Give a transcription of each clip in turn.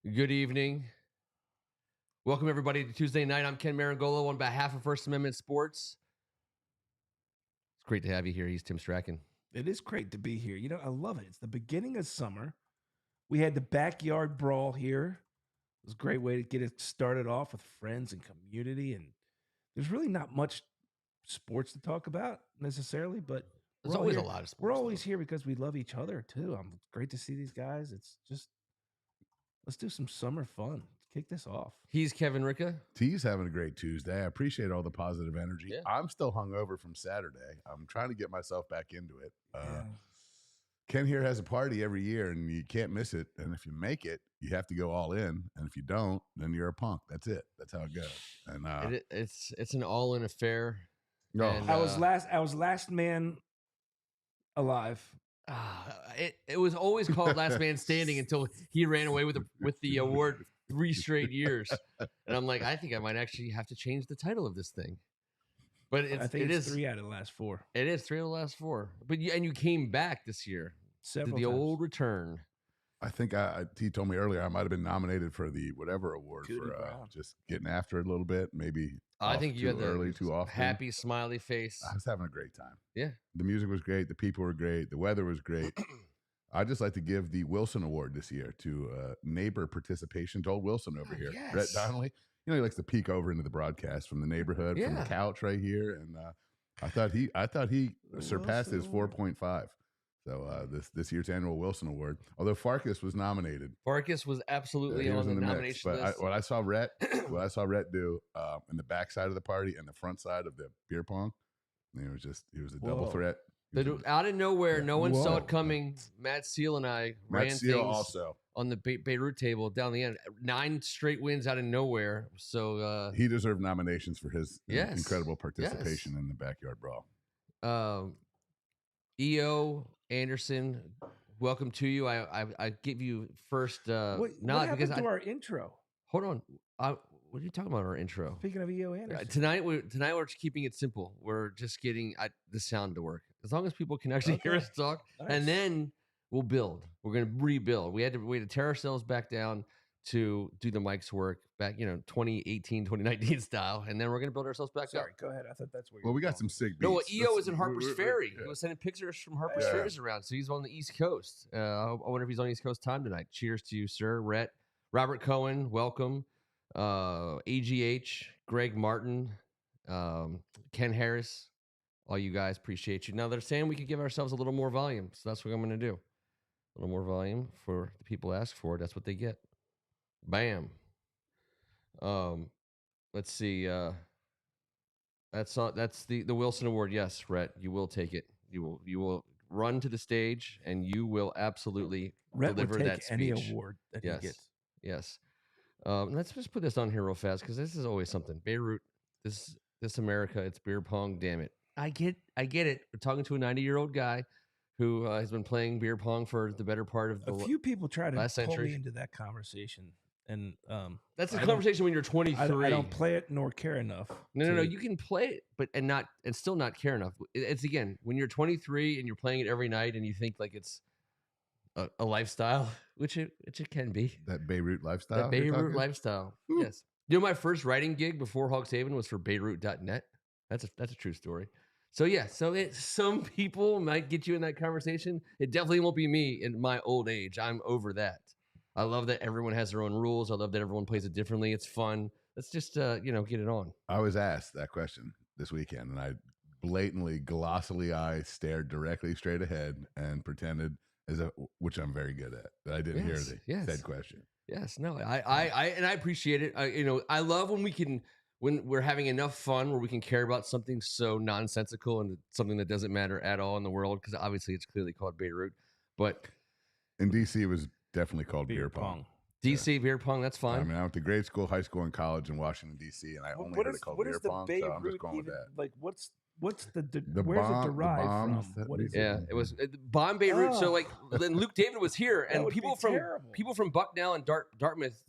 Good evening. Welcome, everybody, to Tuesday night. I'm Ken Marangolo on behalf of First Amendment Sports. It's great to have you here. He's Tim Strachan. It is great to be here. You know, I love it. It's the beginning of summer. We had the backyard brawl here. It was a great way to get it started off with friends and community. And there's really not much sports to talk about necessarily, but There's always a lot of sports. we're always here because we love each other too. I'm great to see these guys. It's just let's do some summer fun. Kick this off. He's Kevin Ricka. T's having a great Tuesday. I appreciate all the positive energy. Yeah. I'm still hungover from Saturday. I'm trying to get myself back into it. Ken here has a party every year, and you can't miss it. And if you make it, you have to go all in. And if you don't, then you're a punk. That's it. That's how it goes. And It's an all-in affair. no, and, I was last man alive. It was always called Last Man Standing until he ran away with the award 3 straight years. And I'm like, I think I might actually have to change the title of this thing. But I think it's 3 out of the last 4. It is 3 of the last 4. But you came back this year. Several to the times. old return. I think he told me earlier I might have been nominated for the whatever award Cootie for Brown. just getting after it a little bit. Maybe I off think you too had the early, too often. happy, smiley face. I was having a great time. Yeah. The music was great. The people were great. The weather was great. I'd just like to give the Wilson Award this year to neighbor participation to old Wilson over here. yes. Brett Donnelly. You know, he likes to peek over into the broadcast from the neighborhood, from the Yeah. couch right here. And I thought he surpassed his Wilson 4.5. So this year's annual Wilson Award, although Farkas was nominated. Farkas was absolutely He was on the in mix. nomination But list. what I saw Rhett do in the back side of the party and the front side of the beer pong, he was a double Whoa. threat. Out of nowhere, Yeah. no one saw Whoa. it coming. Matt Seal and I ran Matt Seal things also. on the Beirut table down the end. 9 straight wins out of nowhere. So He deserved nominations for his Yes. incredible participation in the backyard brawl. EO Anderson, welcome to you. I give you first What nod happened because to our intro? hold on. What are you talking about? Our intro Speaking of E.O. Anderson. tonight. We're just keeping it simple. We're just getting the sound to work. As long as people can actually hear Okay. us talk, Nice. and then we'll build. We're gonna rebuild. We had to tear ourselves back down to do the mics work back, 2018, 2019 style, and then we're gonna build ourselves back Sorry, up. go ahead. I thought that's where Well, we got some sick beats. No, EO Let's- is in Harper's we're- Ferry. yeah. He was sending pictures from Harper's Yeah. Ferries around, so he's on the East Coast. I wonder if he's on East Coast time tonight. Cheers to you, sir. Rhett, Robert Cohen, welcome. AGH, Greg Martin, Ken Harris, all you guys, appreciate you. Now they're saying we could give ourselves a little more volume, so that's what I'm going to do. A little more volume for the people ask for. That's what they get. Bam. Let's see. That's the Wilson Award. Yes, Rhett, you will take it. You will run to the stage and you will absolutely Rhett would deliver take that any speech. award that Yes. he gets. Yes. Let's just put this on here real fast because this is always something. Beirut, this America, it's beer pong. Damn it, I get it. We're talking to a 90-year-old guy who has been playing beer pong for the better part of the. A few people try to last pull century. me into that conversation, and That's a I don't- conversation when you're 23. I don't play it nor care enough. No. to- You can play it, and still not care enough. It's again when you're 23 and you're playing it every night, and you think like it's a lifestyle, which it can be. That Beirut lifestyle. That you're Beirut talking? lifestyle. Whew. Yes. My first writing gig before Hogs Haven was for Beirut.net. That's a true story. So yeah, some people might get you in that conversation. It definitely won't be me in my old age. I'm over that. I love that everyone has their own rules. I love that everyone plays it differently. It's fun. Let's just get it on. I was asked that question this weekend, and I blatantly, glossily eye stared directly straight ahead and pretended which I'm very good at, that I didn't hear the said question. Yes, no, I appreciate it. I love when we're having enough fun where we can care about something so nonsensical and something that doesn't matter at all in the world, because obviously it's clearly called Beirut, but In DC, it was definitely called beer pong. DC beer pong, that's I fine. mean, I went to grade school, high school, and college in Washington D.C., and I only heard it called beer pong. So I'm just going with that. Like what's where's it bomb- the derived bombs from? that What we- is Yeah, it? it was Bomb Beirut. So Oh. like, then Luke David was here, That and would be people terrible. from Bucknell and Dartmouth,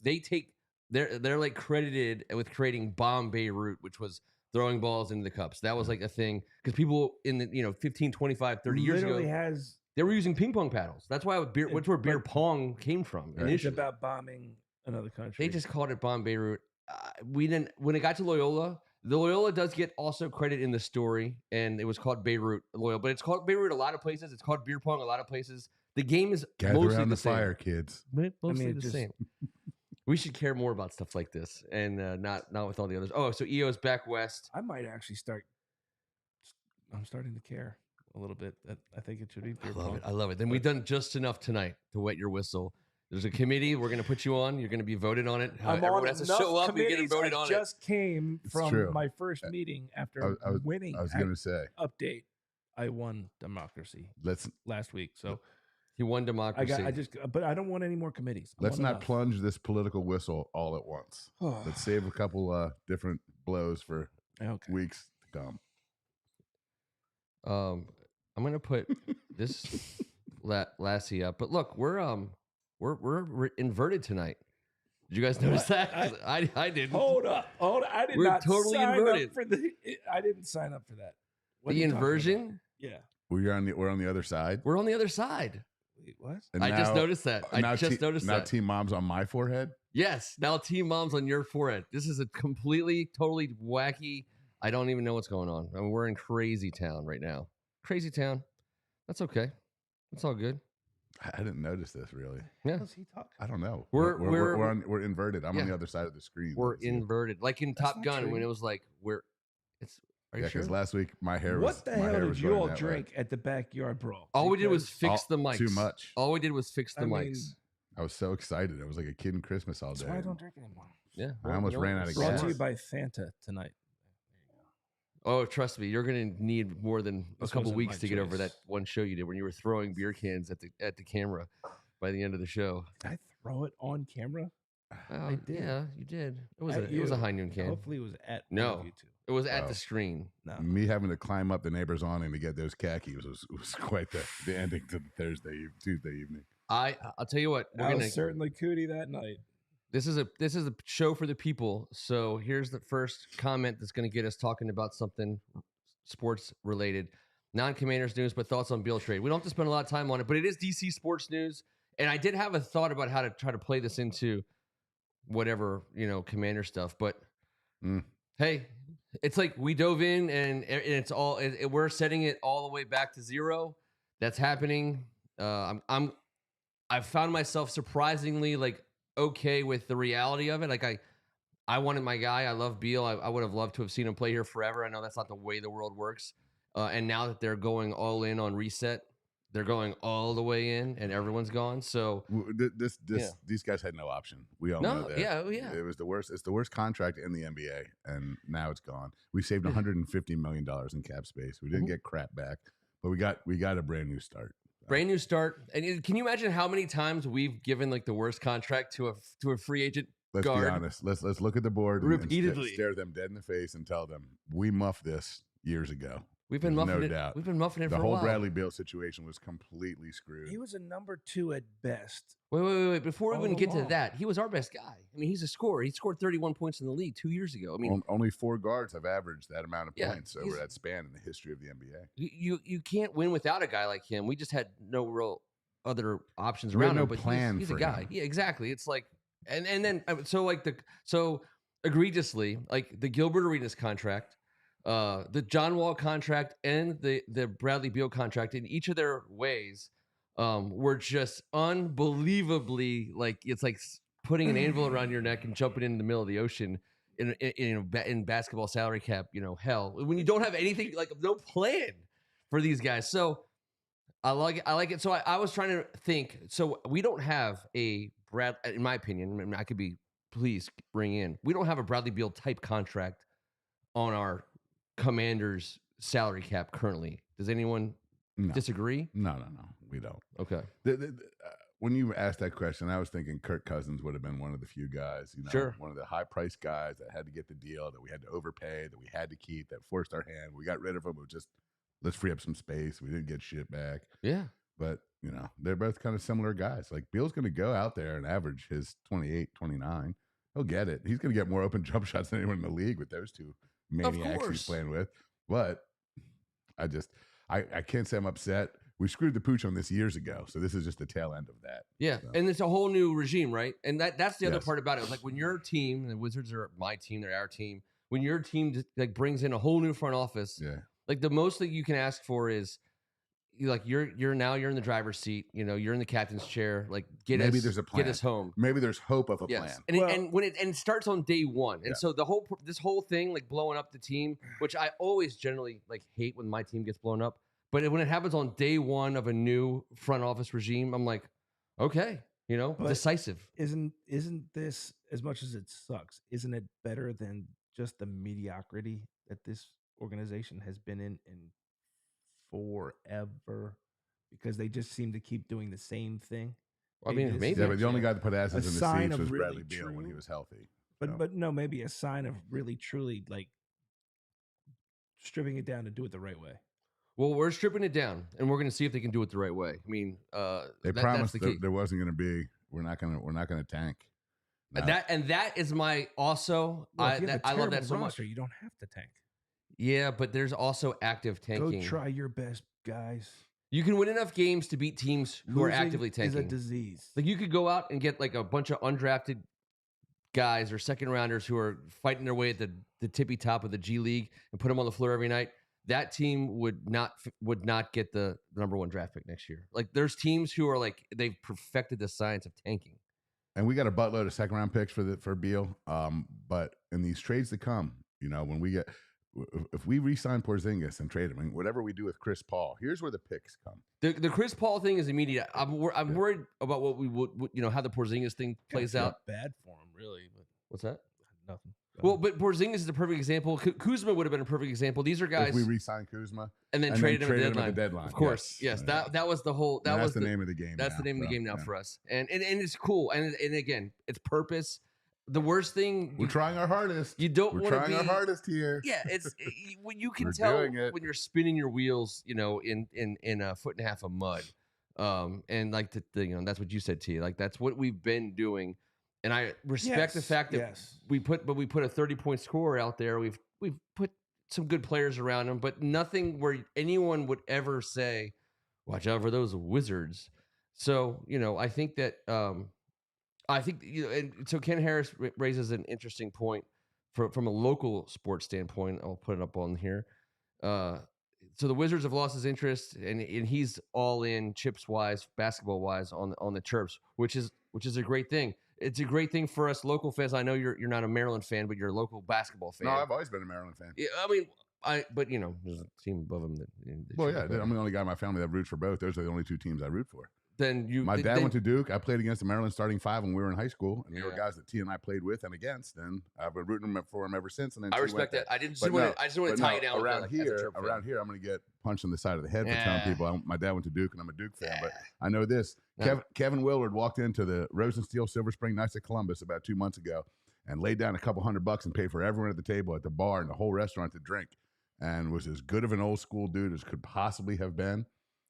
they're like credited with creating Bomb Beirut, which was throwing balls into the cups. That was like a thing because people in the 15, 25, 30 years Literally ago, has they were using ping pong paddles. That's why that's where beer pong came from it's initially. about bombing another country. They just called it Bomb Beirut. We didn't. When it got to Loyola, the Loyola does get also credit in the story, and it was called Beirut Loyola, but it's called Beirut a lot of places. It's called beer pong a lot of places. The game is Gather mostly around the the same. fire, kids. Mostly the same. We should care more about stuff like this, and not with all the others. Oh, so EO's back west. I might actually start. I'm starting to care a little bit. I think it should be beer pong. I love it. Then we've done just enough tonight to wet your whistle. There's a committee we're going to put you on. You're going to be voted on it. Everyone has to show up and get voted on it. I just came from true. my first meeting after winning. I was going to say. Update. I won democracy last week. So he won democracy. But I don't want any more committees. Let's not plunge this political whistle all at once. Let's save a couple different blows for weeks to come. I'm going to put this Lassie up. But look, we're inverted tonight. Did you guys notice that? I didn't. Hold up. I did not totally sign inverted. Up for I didn't sign up for that. The inversion? Yeah. We're on the other side. We're on the other side. Wait, what? I just noticed that. Now Team Mom's on my forehead? Yes. Now Team Mom's on your forehead. This is a completely, totally wacky. I don't even know what's going on. I mean, we're in crazy town right now. Crazy town. That's okay. It's all good. I didn't notice this really. Yeah. How does he talk? I don't know. We're inverted. I'm on the other side of the screen. We're inverted. Like in Top Gun when it was like are you sure? Because last week my hair was. What the hell did you all drink at the backyard brawl? All we did was fix the mics. Too much. All we did was fix the mics. I was so excited. I was like a kid in Christmas all day. That's why I don't drink anymore. Yeah. I almost ran out of gas. Brought to you by Fanta tonight. Oh, trust me, you're going to need more than a couple weeks to get over that one show you did when you were throwing beer cans at the camera by the end of the show. Did I throw it on camera? I did. Yeah, you did. It was a high noon can. Hopefully it was at no. you two. It was at the screen. No. Me having to climb up the neighbor's awning to get those khakis was quite the ending to the Tuesday evening. I'll tell you what. I was certainly cootie that night. This is a show for the people. So here's the first comment that's going to get us talking about something sports related, non-Commanders news, but thoughts on Beal trade. We don't have to spend a lot of time on it, but it is DC sports news. And I did have a thought about how to try to play this into whatever, Commander stuff. But hey, it's like we dove in and it's all we're setting it all the way back to zero. That's happening. I've found myself surprisingly okay with the reality of it. Like I wanted my guy. I love Beal. I would have loved to have seen him play here forever. I know that's not the way the world works. And now that they're going all in on reset, they're going all the way in, and everyone's gone. So these guys had no option. We all know that. Yeah. It was the worst. It's the worst contract in the NBA, and now it's gone. We saved $150 million in cap space. We didn't get crap back, but we got a brand new start. Brand new start. And can you imagine how many times we've given the worst contract to a free agent Let's guard? be honest. Let's look at the board repeatedly, and stare them dead in the face and tell them we muffed this years ago. We've been muffing it. Doubt. We've been muffing it for a while. The whole Bradley Beal situation was completely screwed. He was a number 2 at best. Wait. Before we even get to that, he was our best guy. I mean, he's a scorer. He scored 31 points in the league 2 years ago. I mean, only 4 guards have averaged that amount of points over that span in the history of the NBA. You can't win without a guy like him. We just had no real other options around him. But plan he's for a guy. Him. Yeah, exactly. It's like, and then so egregiously, like the Gilbert Arenas contract. The John Wall contract and the Bradley Beal contract in each of their ways were just unbelievably it's like putting an anvil around your neck and jumping in the middle of the ocean in basketball salary cap, hell, when you don't have anything, no plan for these guys. So I like it. So I was trying to think, so we don't have in my opinion, I could be, please bring in, we don't have a Bradley Beal type contract on our Commanders salary cap currently. Does anyone disagree? No, we don't. Okay. When you asked that question, I was thinking Kirk Cousins would have been one of the few guys, sure, one of the high priced guys that had to get the deal, that we had to overpay, that we had to keep, that forced our hand. We got rid of him. It was just, let's free up some space. We didn't get shit back. Yeah. But, they're both kind of similar guys. Like Beal's going to go out there and average his 28, 29. He'll get it. He's going to get more open jump shots than anyone in the league with those two maniacs he's playing with. But I can't say I'm upset. we screwed the pooch on this years ago. So this is just the tail end of that. Yeah, So. and it's a whole new regime, right? And that's the other Yes. part about it. Like when your team, the Wizards are my team, they're our team. When your team just, like brings in a whole new front office, Yeah. like the most that you can ask for is you're in the driver's seat. You know, you're in the captain's chair. Like Maybe there's a plan. Get us home. Maybe there's hope of a Yes, plan. and when it starts on day one, and Yeah. so this whole thing like blowing up the team, which I always generally like hate when my team gets blown up, but when it happens on day one of a new front office regime, I'm like, okay, you know, But decisive. Isn't this, as much as it sucks, isn't it better than just the mediocrity that this organization has been in forever? Because they just seem to keep doing the same thing. I mean, maybe. Yeah, but the only guy that put asses in the sign seats of was really Bradley Beal when he true- was healthy. But So. but no, maybe a sign of really truly like stripping it down to do it the right way. Well, we're stripping it down, and we're going to see if they can do it the right way. I mean, They that's promised the key. there wasn't going to be. We're not going to tank. No. And that is my also. Well, if you have a I love that terrible so much. roster, you don't have to tank. Yeah, but there's also active tanking. Go try your best, guys. You can win enough games to beat teams who are Losing actively tanking. is a disease. Like you could go out and get like a bunch of undrafted guys or second rounders who are fighting their way at the tippy top of the G League and put them on the floor every night. That team would not get the number one draft pick next year. Like there's teams who are like they've perfected the science of tanking. And we got a buttload of second round picks for Beal. But in these trades to come, you know, when we get if we re-sign Porzingis and trade him, I mean, whatever we do with Chris Paul, here's where the picks come. The Chris Paul thing is immediate. I'm worried about what we would how the Porzingis thing plays Kinda out. feel bad for him, really. But What's that? nothing. Well, but Porzingis is a perfect example. Kuzma would have been a perfect example. These are guys, If we re-sign Kuzma and then and traded then him traded at the deadline. Of course, yes. Yeah. That was the whole. That was the name of the game. That's now, the name of the so, game now yeah. for us, and it's cool. And again, it's purpose. The worst thing We're trying our hardest. you don't We're want to trying be. our hardest here. Yeah, it's when you can We're tell doing it. when you're spinning your wheels, you know, in a foot and a half of mud, and like that's what you said, T. Like that's what we've been doing, and I respect the fact that we put a 30-point scorer out there. We've put some good players around him, but nothing where anyone would ever say, "Watch out for those Wizards." So I think that. And so Ken Harris raises an interesting point from a local sports standpoint. I'll put it up on here. So the Wizards have lost his interest, and he's all in chips wise, basketball wise on the Terps, which is a great thing. It's a great thing for us local fans. I know you're not a Maryland fan, but you're a local basketball fan. No, I've always been a Maryland fan. Yeah, I mean, but there's a team above him that. Well, yeah, I'm the only guy in my family that roots for both. Those are the only two teams I root for. My dad went to Duke. I played against the Maryland starting five when we were in high school, and they were guys that T and I played with and against, and I've been rooting for them ever since. And then I respect that. I just want to tie it down around here. Around here, I'm going to get punched on the side of the head for telling people my dad went to Duke and I'm a Duke fan. But I know this: Kevin Willard walked into the Rose and Steel Silver Spring Knights of Columbus about 2 months ago and laid down a couple $100 and paid for everyone at the table at the bar and the whole restaurant to drink, and was as good of an old school dude as could possibly have been.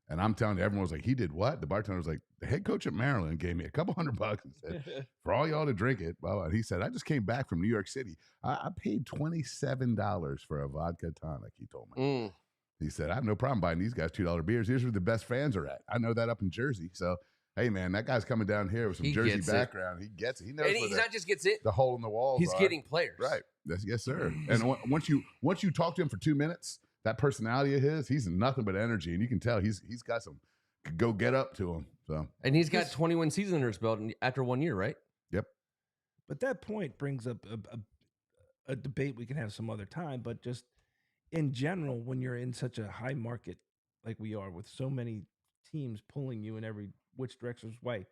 And I'm telling you, everyone was like, he did what? The bartender was like, the head coach at Maryland gave me a couple $100 and said, for all y'all to drink it. Well, and he said, I just came back from New York City. I paid $27 for a vodka tonic, he told me. He said, I have no problem buying these guys $2 beers. Here's where the best fans are at. I know that up in Jersey. So, hey, man, that guy's coming down here with some Jersey background. He gets it. He knows and he's not just gets it. The hole in the wall. He's getting players. Right. Yes, sir. And once you talk to him for 2 minutes, that personality of his, he's nothing but energy, and you can tell he's got some go get up to him. So, and he's got 21 seasons under his belt after 1 year, right? Yep. But that point brings up a debate we can have some other time. But just in general, when you're in such a high market like we are, with so many teams pulling you in every which direction's way,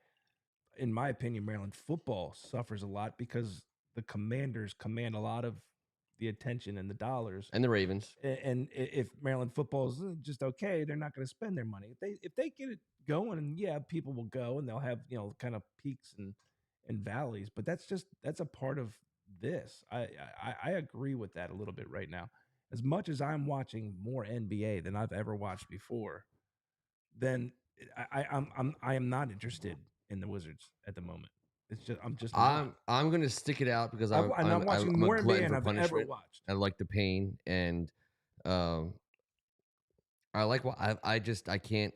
in my opinion, Maryland football suffers a lot because the Commanders command a lot of the attention and the dollars, and the Ravens. And if Maryland football is just okay, they're not going to spend their money. If they get it going, and people will go, and they'll have kind of peaks and valleys. But that's a part of this. I agree with that a little bit right now. As much as I'm watching more NBA than I've ever watched before, then I am not interested in the Wizards at the moment. It's just I'm going to stick it out because I'm watching more NBA than I've ever watched. I like the pain, and I like what I can't.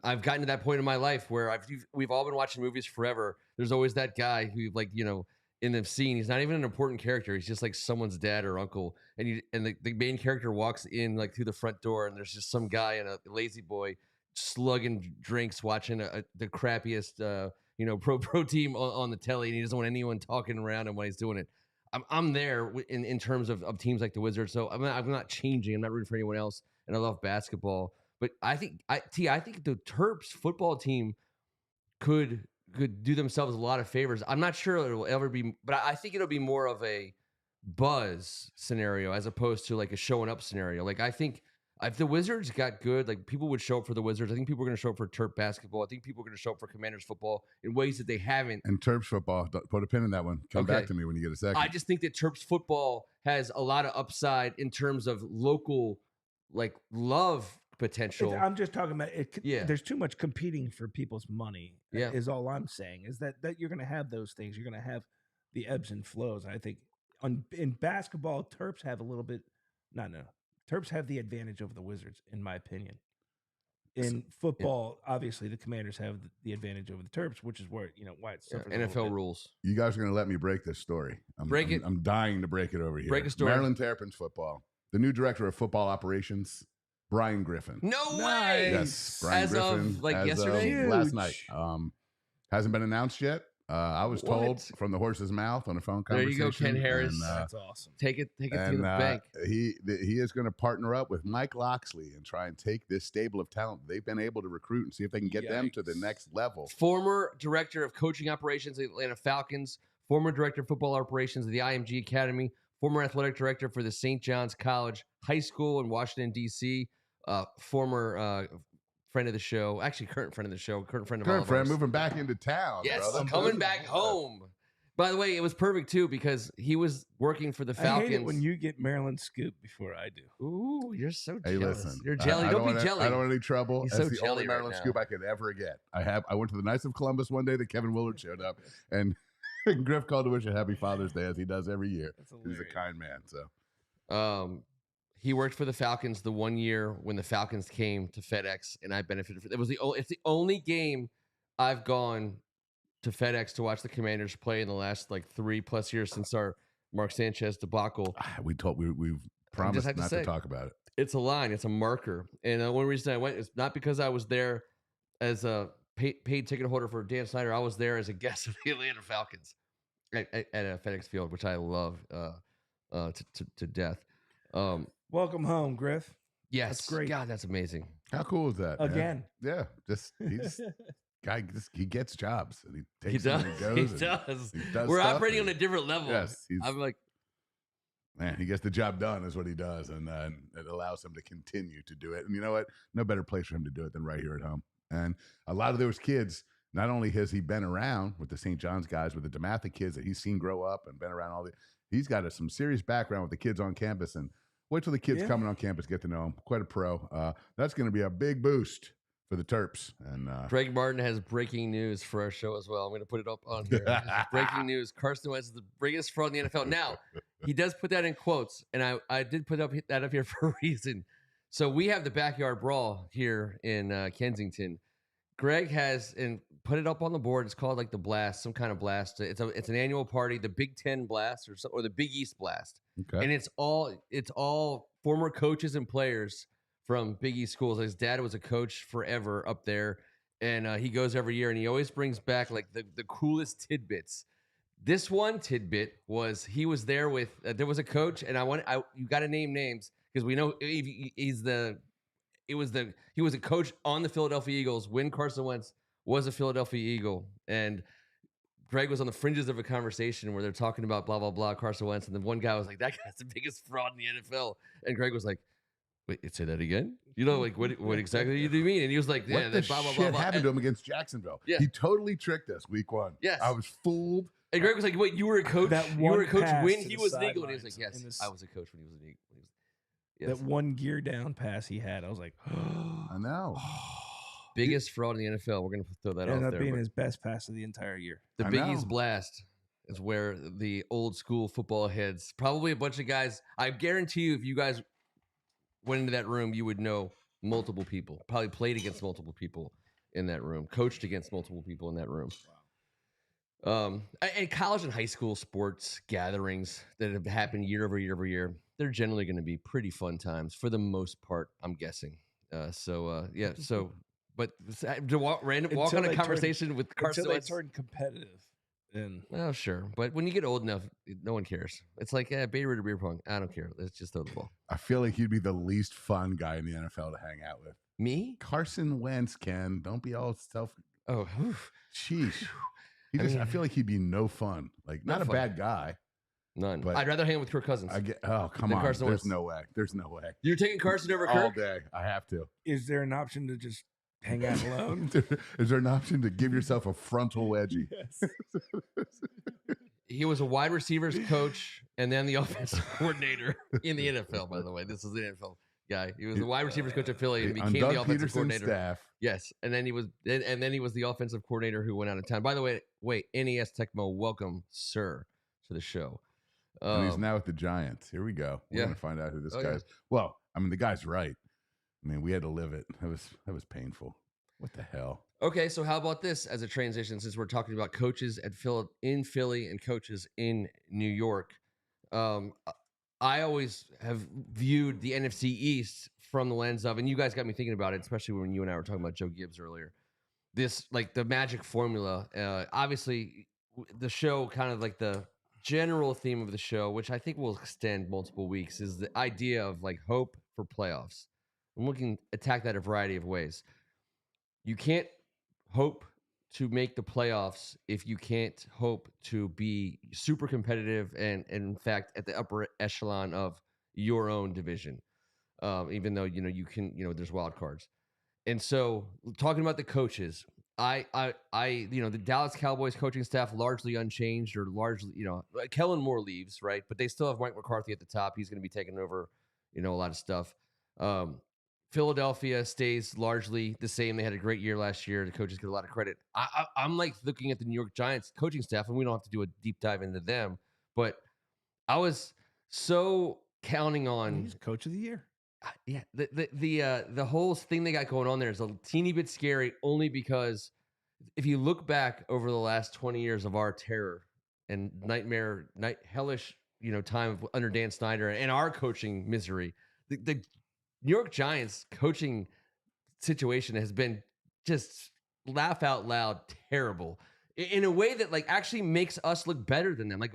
I've gotten to that point in my life where we've all been watching movies forever. There's always that guy who, like, in the scene, he's not even an important character. He's just like someone's dad or uncle, and the main character walks in like through the front door, and there's just some guy in a lazy boy slugging drinks, watching the crappiest pro team on the telly, and he doesn't want anyone talking around him while he's doing it. I'm there in terms of teams like the Wizards, so I'm not changing. I'm not rooting for anyone else. And I love basketball. But I think the Terps football team could do themselves a lot of favors. I'm not sure it will ever be, but I think it'll be more of a buzz scenario as opposed to like a showing up scenario. Like, I think if the Wizards got good, like, people would show up for the Wizards. I think people are going to show up for Terp basketball. I think people are going to show up for Commanders football in ways that they haven't. And Terps football, put a pin in that one. Come back to me when you get a second. I just think that Terps football has a lot of upside in terms of local, like, love potential. I'm just talking about it. Yeah. There's too much competing for people's money. Yeah. Is all I'm saying. Is that you're going to have those things. You're going to have the ebbs and flows. I think in basketball, Terps have a little bit. No. Terps have the advantage over the Wizards, in my opinion. In football, obviously, the Commanders have the advantage over the Terps, which is where why it's NFL rules. You guys are going to let me break this story. I'm dying to break it over here. Break a story. Maryland Terrapins football. The new director of football operations, Brian Griffin. No way. Yes, Brian Griffin. Yesterday, last night. Hasn't been announced yet. I was told from the horse's mouth on a phone conversation. There you go, Ken Harris. And, that's awesome. Take it to the bank. He is going to partner up with Mike Loxley and try and take this stable of talent they've been able to recruit and see if they can get them to the next level. Former director of coaching operations at the Atlanta Falcons, former director of football operations at the IMG Academy, former athletic director for the St. John's College High School in Washington, D.C., former friend of the show, actually current friend of the show, current friend of all of ours. Moving back into town. Yes, brother. coming back home. By the way, it was perfect too because he was working for the Falcons. I hate it when you get Maryland scoop before I do. Ooh, you're so Hey, jealous. listen, You're jelly. Don't be jelly. I don't want any trouble. He's That's so the jelly only Maryland right now. scoop I could ever get. I went to the Knights of Columbus one day that Kevin Willard showed up, and Griff called to wish a happy Father's Day as he does every year. He's a kind man. So, he worked for the Falcons the 1 year when the Falcons came to FedEx, and I benefited from it. It's the only game I've gone to FedEx to watch the Commanders play in the last like 3+ years since our Mark Sanchez debacle. we've promised not to talk about it. It's a line, it's a marker, and the one reason I went is not because I was there as a paid ticket holder for Dan Snyder. I was there as a guest of the Atlanta Falcons at a FedEx Field, which I love to death. Welcome home, Griff. Yes, that's great. God, that's amazing. How cool is that? Again, man? Yeah, he gets jobs and he takes He does. them and He does. We're operating on a different level. Yes, I'm like, man, he gets the job done is what he does, and it allows him to continue to do it. And you know what? No better place for him to do it than right here at home. And a lot of those kids, not only has he been around with the St. John's guys, with the DeMatha kids that he's seen grow up and been around he's got some serious background with the kids on campus. And wait till the kids coming on campus get to know him. Quite a pro. That's going to be a big boost for the Terps. And Greg Martin has breaking news for our show as well. I'm going to put it up on here. Breaking news: Carson Wentz is the biggest fraud in the NFL. Now, he does put that in quotes, and I did put that up here for a reason. So we have the backyard brawl here in Kensington. Greg has and put it up on the board. It's called like the Blast, some kind of blast. It's an annual party, the Big Ten Blast or the Big East Blast. Okay. And it's all former coaches and players from Big East schools. His dad was a coach forever up there, and he goes every year, and he always brings back like the coolest tidbits. This one tidbit was he was there with there was a coach, and you got to name names because we know he was a coach on the Philadelphia Eagles when Carson Wentz was a Philadelphia Eagle, and Greg was on the fringes of a conversation where they're talking about blah, blah, blah, Carson Wentz. And then one guy was like, that guy's the biggest fraud in the NFL. And Greg was like, wait, say that again? You know, like, what exactly do you mean? And he was like, yeah, what the blah, blah, shit blah, blah. happened to him against Jacksonville? Yeah. He totally tricked us week one. Yes. I was fooled. And Greg was like, wait, you were a coach? You were a coach when he was an Eagle? And he was like, yes, I was a coach when he was an Eagle. Yes. That one gear down pass he had, I was like, I know. Biggest fraud in the NFL. We're going to throw that out ended there. up being his best pass of the entire year. The Big East Blast is where the old school football heads, probably a bunch of guys, I guarantee you, if you guys went into that room, you would know multiple people, probably played against multiple people in that room, coached against multiple people in that room. And college and high school sports gatherings that have happened year over year over year, they're generally going to be pretty fun times for the most part, I'm guessing. But to walk on a conversation with Carson until they Wentz, turn competitive. And well, sure, but when you get old enough, no one cares. It's like Beirut or beer pong. I don't care. Let's just throw the ball. I feel like he'd be the least fun guy in the NFL to hang out with. Me? Carson Wentz, Ken. Don't be all self. Oh, sheesh. I feel like he'd be no fun. Like not a fun. bad guy. None. But I'd rather hang out with Kirk Cousins. Come on. Carson There's Wentz. no way. There's no way. You're taking Carson over all Kirk? day. I have to. is there an option to just hang out alone? Is there an option to give yourself a frontal wedgie? Yes. He was a wide receivers coach and then the offensive coordinator in the NFL, by the way. This is the NFL guy. He was the wide receivers coach at Philly and became the offensive Peterson's coordinator. Staff. Yes. And then he was the offensive coordinator who went out of town. By the way, NES Tecmo, welcome, sir, to the show. And he's now with the Giants. Here we go. We're going to find out who this guy is. Well, I mean, the guy's right. I mean, we had to live it. That was painful. What the hell? Okay, so how about this as a transition, since we're talking about coaches in Philly and coaches in New York? I always have viewed the NFC East from the lens of, and you guys got me thinking about it, especially when you and I were talking about Joe Gibbs earlier. This, like the magic formula, obviously the show, kind of like the general theme of the show, which I think will extend multiple weeks, is the idea of like hope for playoffs. And we can attack that a variety of ways. You can't hope to make the playoffs if you can't hope to be super competitive and in fact at the upper echelon of your own division, even though you can there's wild cards. And so talking about the coaches, I the Dallas Cowboys coaching staff largely unchanged, or largely Kellen Moore leaves, right, but they still have Mike McCarthy at the top. He's going to be taking over a lot of stuff. Philadelphia stays largely the same. They had a great year last year. The coaches get a lot of credit. I'm like looking at the New York Giants coaching staff, and we don't have to do a deep dive into them, but I was so counting on. He's coach of the year. Yeah, the whole thing they got going on there is a teeny bit scary, only because if you look back over the last 20 years of our terror and hellish time under Dan Snyder and our coaching misery, the New York Giants coaching situation has been just laugh out loud terrible in a way that like actually makes us look better than them. Like,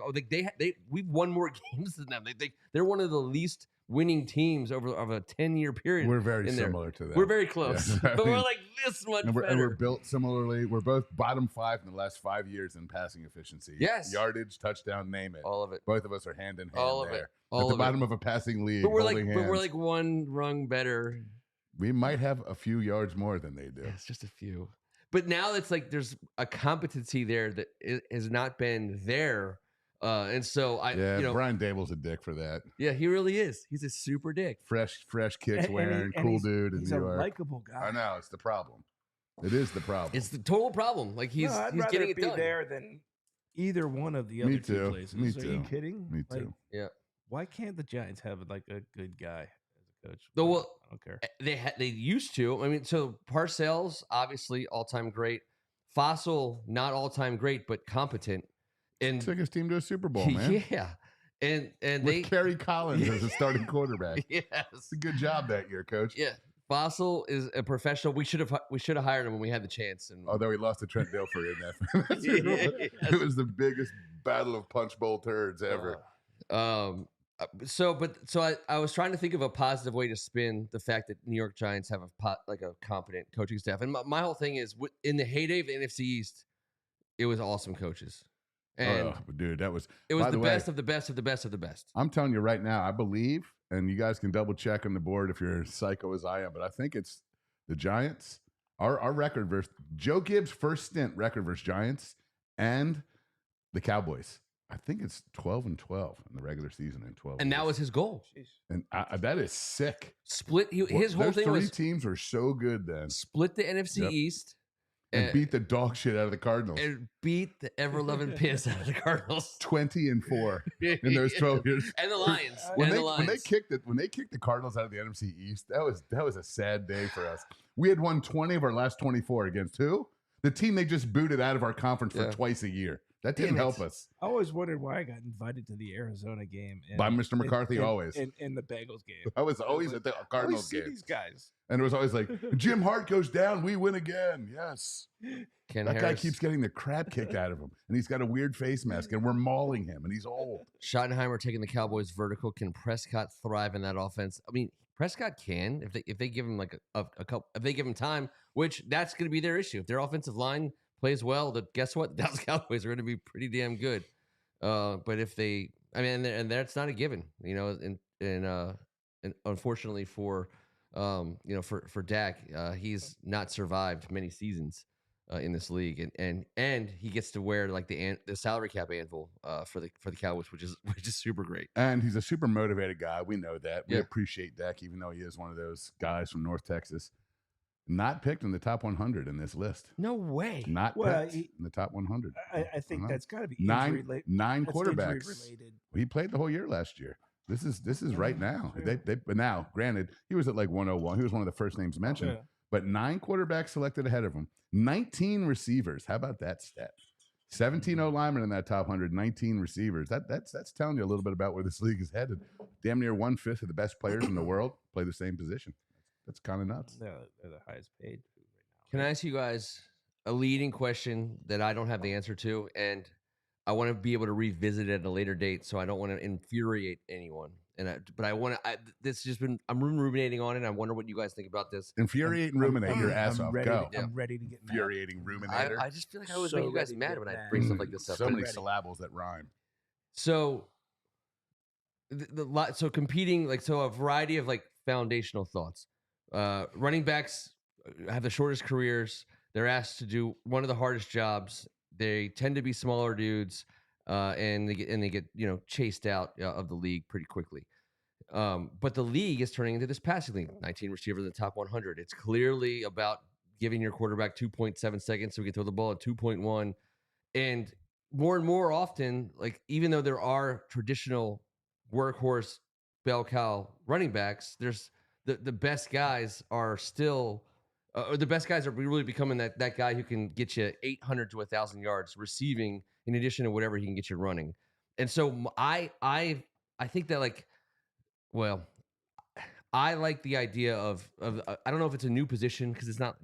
we've won more games than them. They're one of the least winning teams of a 10-year period. We're very similar to them. We're very close, yeah. but we're like this much better. And we're built similarly. We're both bottom 5 in the last 5 years in passing efficiency. Yes, yardage, touchdown, name it. All of it. Both of us are hand in hand. All of there. it. All at the of bottom it. of a passing league. But we're like one rung better. We might have a few yards more than they do. Yeah, it's just a few. But now it's like there's a competency there that has not been there. And so Brian Dable's a dick for that. Yeah, he really is. He's a super dick. Fresh kicks wearing, cool dude in He's New a York. likable guy. I know, it's the problem. It is the problem. It's the total problem. Like he's rather getting it be done. there than either one of the other two places. Me Are too. you kidding? Me too. Yeah. Why can't the Giants have like a good guy as a coach? Well, I don't care. They used to. I mean, so Parcells obviously all-time great. Fossil not all-time great, but competent. And took his team to a Super Bowl, man. Yeah. And with Kerry Collins as a starting quarterback. Yes. It's a good job that year, coach. Yeah. Fossil is a professional. We should have hired him when we had the chance. And although he lost to Trent Dilfer in that. Yes. It was the biggest battle of punch bowl turds ever. So I was trying to think of a positive way to spin the fact that New York Giants have a competent coaching staff. And my whole thing is, in the heyday of the NFC East, it was awesome coaches. And dude, it was the best of the best of the best of the best. I'm telling you right now, I believe, and you guys can double check on the board if you're as psycho as I am, but I think it's the Giants. Our record versus Joe Gibbs' first stint record versus Giants and the Cowboys. I think it's 12-12 in the regular season and 12. And that was his goal. And that is sick. Split. His whole thing was 3 teams were so good then. Split the NFC East. and beat the dog shit out of the Cardinals. And beat the ever-loving piss out of the Cardinals. 20-4 in those 12 years. And the Lions. When they kicked the Cardinals out of the NFC East, that was a sad day for us. We had won 20 of our last 24 against who? The team they just booted out of our conference for twice a year. That didn't help us. I always wondered why I got invited to the Arizona game. By Mr. McCarthy, always. In the Bengals game. I was always at the Cardinals game. These guys. And it was always like, Jim Hart goes down, we win again. Yes. That guy keeps getting the crap kicked out of him. And he's got a weird face mask, and we're mauling him, and he's old. Schottenheimer taking the Cowboys vertical. Can Prescott thrive in that offense? I mean, Prescott can if they give him like a couple, if they give him time, which that's going to be their issue. If their offensive line plays well, then guess what? The Dallas Cowboys are going to be pretty damn good. But if they, I mean, and that's not a given, you know, and unfortunately for, for Dak, he's not survived many seasons in this league, and he gets to wear like the salary cap anvil for the Cowboys, which is super great. And he's a super motivated guy. We know that. We appreciate Dak, even though he is one of those guys from North Texas. Not picked in the top 100 in this list. No way. Not picked in the top 100. I think that's got to be nine quarterbacks. Related. He played the whole year last year. This is right now. But now, granted, he was at like 101. He was one of the first names mentioned. Okay. But 9 quarterbacks selected ahead of him. 19 receivers. How about that stat? 17 O-linemen in that top 100. 19 receivers. That's telling you a little bit about where this league is headed. Damn near 1/5 of the best players in the world play the same position. That's kind of nuts. They're the highest paid right now. Can I ask you guys a leading question that I don't have the answer to, and I want to be able to revisit it at a later date, so I don't want to infuriate anyone. But I want to. This has just been. I'm ruminating on it. I wonder what you guys think about this. Infuriate and ruminate your ass off. Go. I'm ready to get mad. Infuriating ruminator. I just feel like I always make you guys mad when I bring stuff like this up. So many syllables that rhyme. So so competing, like, so a variety of like foundational thoughts. Running backs have the shortest careers. They're asked to do one of the hardest jobs. They tend to be smaller dudes, and they get chased out of the league pretty quickly. But the league is turning into this passing league. 19 receivers in the top 100. It's clearly about giving your quarterback 2.7 seconds so we can throw the ball at 2.1. And more often, like, even though there are traditional workhorse bell cow running backs, there's the best guys are still, or the best guys are really becoming that guy who can get you 800 to 1,000 yards receiving in addition to whatever he can get you running. And so I think that, like, well, I like the idea of I don't know if it's a new position because it's not,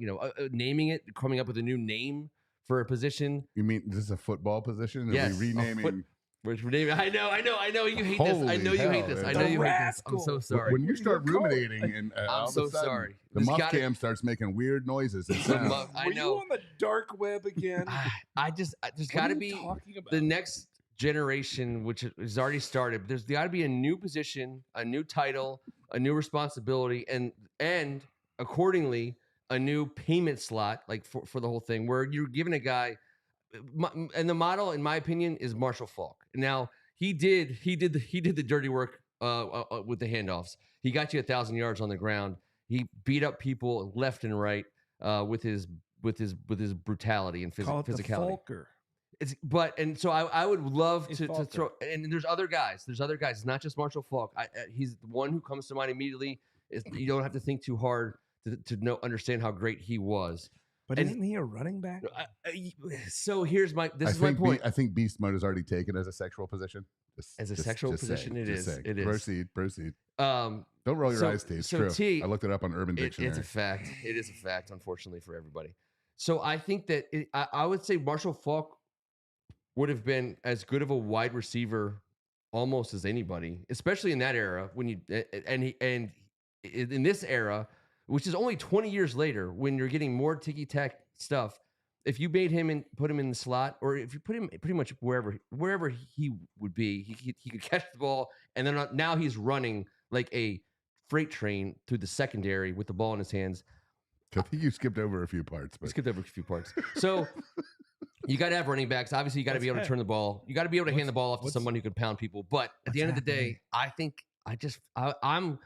naming it, coming up with a new name for a position. You mean this is a football position? Are yes. we renaming? I know you hate this. I know you hate this. I know you hate this. I'm so sorry. When you start ruminating, and I'm so sorry. The muff cam starts making weird noises. And sounds. I know. Were you on the dark web again? there's got to be the next generation, which has already started. There's got to be a new position, a new title, a new responsibility, and accordingly, a new payment slot, like for the whole thing, where you're giving a guy. And the model, in my opinion, is Marshall Faulk. Now he did the dirty work with the handoffs. He got you 1,000 yards on the ground. He beat up people left and right with his brutality and physicality. So I would love to throw. And there's other guys. It's not just Marshall Faulk. He's the one who comes to mind immediately. You don't have to think too hard to understand how great he was. But isn't he a running back? So here's my point. I think beast mode is already taken as a sexual position. It is. It is. Proceed. Don't roll your eyes, T. It's true. I looked it up on Urban Dictionary. It's a fact. It is a fact, unfortunately, for everybody. So I think that I would say Marshall Faulk would have been as good of a wide receiver almost as anybody, especially in that era and in this era, which is only 20 years later, when you're getting more ticky-tack stuff. If you made him and put him in the slot, or if you put him pretty much wherever he would be, he could catch the ball, and then now he's running like a freight train through the secondary with the ball in his hands. I think you skipped over a few parts. So you got to have running backs. Obviously, you got to be able to turn the ball. You got to be able to hand the ball off to someone who can pound people. But at the end of the day, I think I'm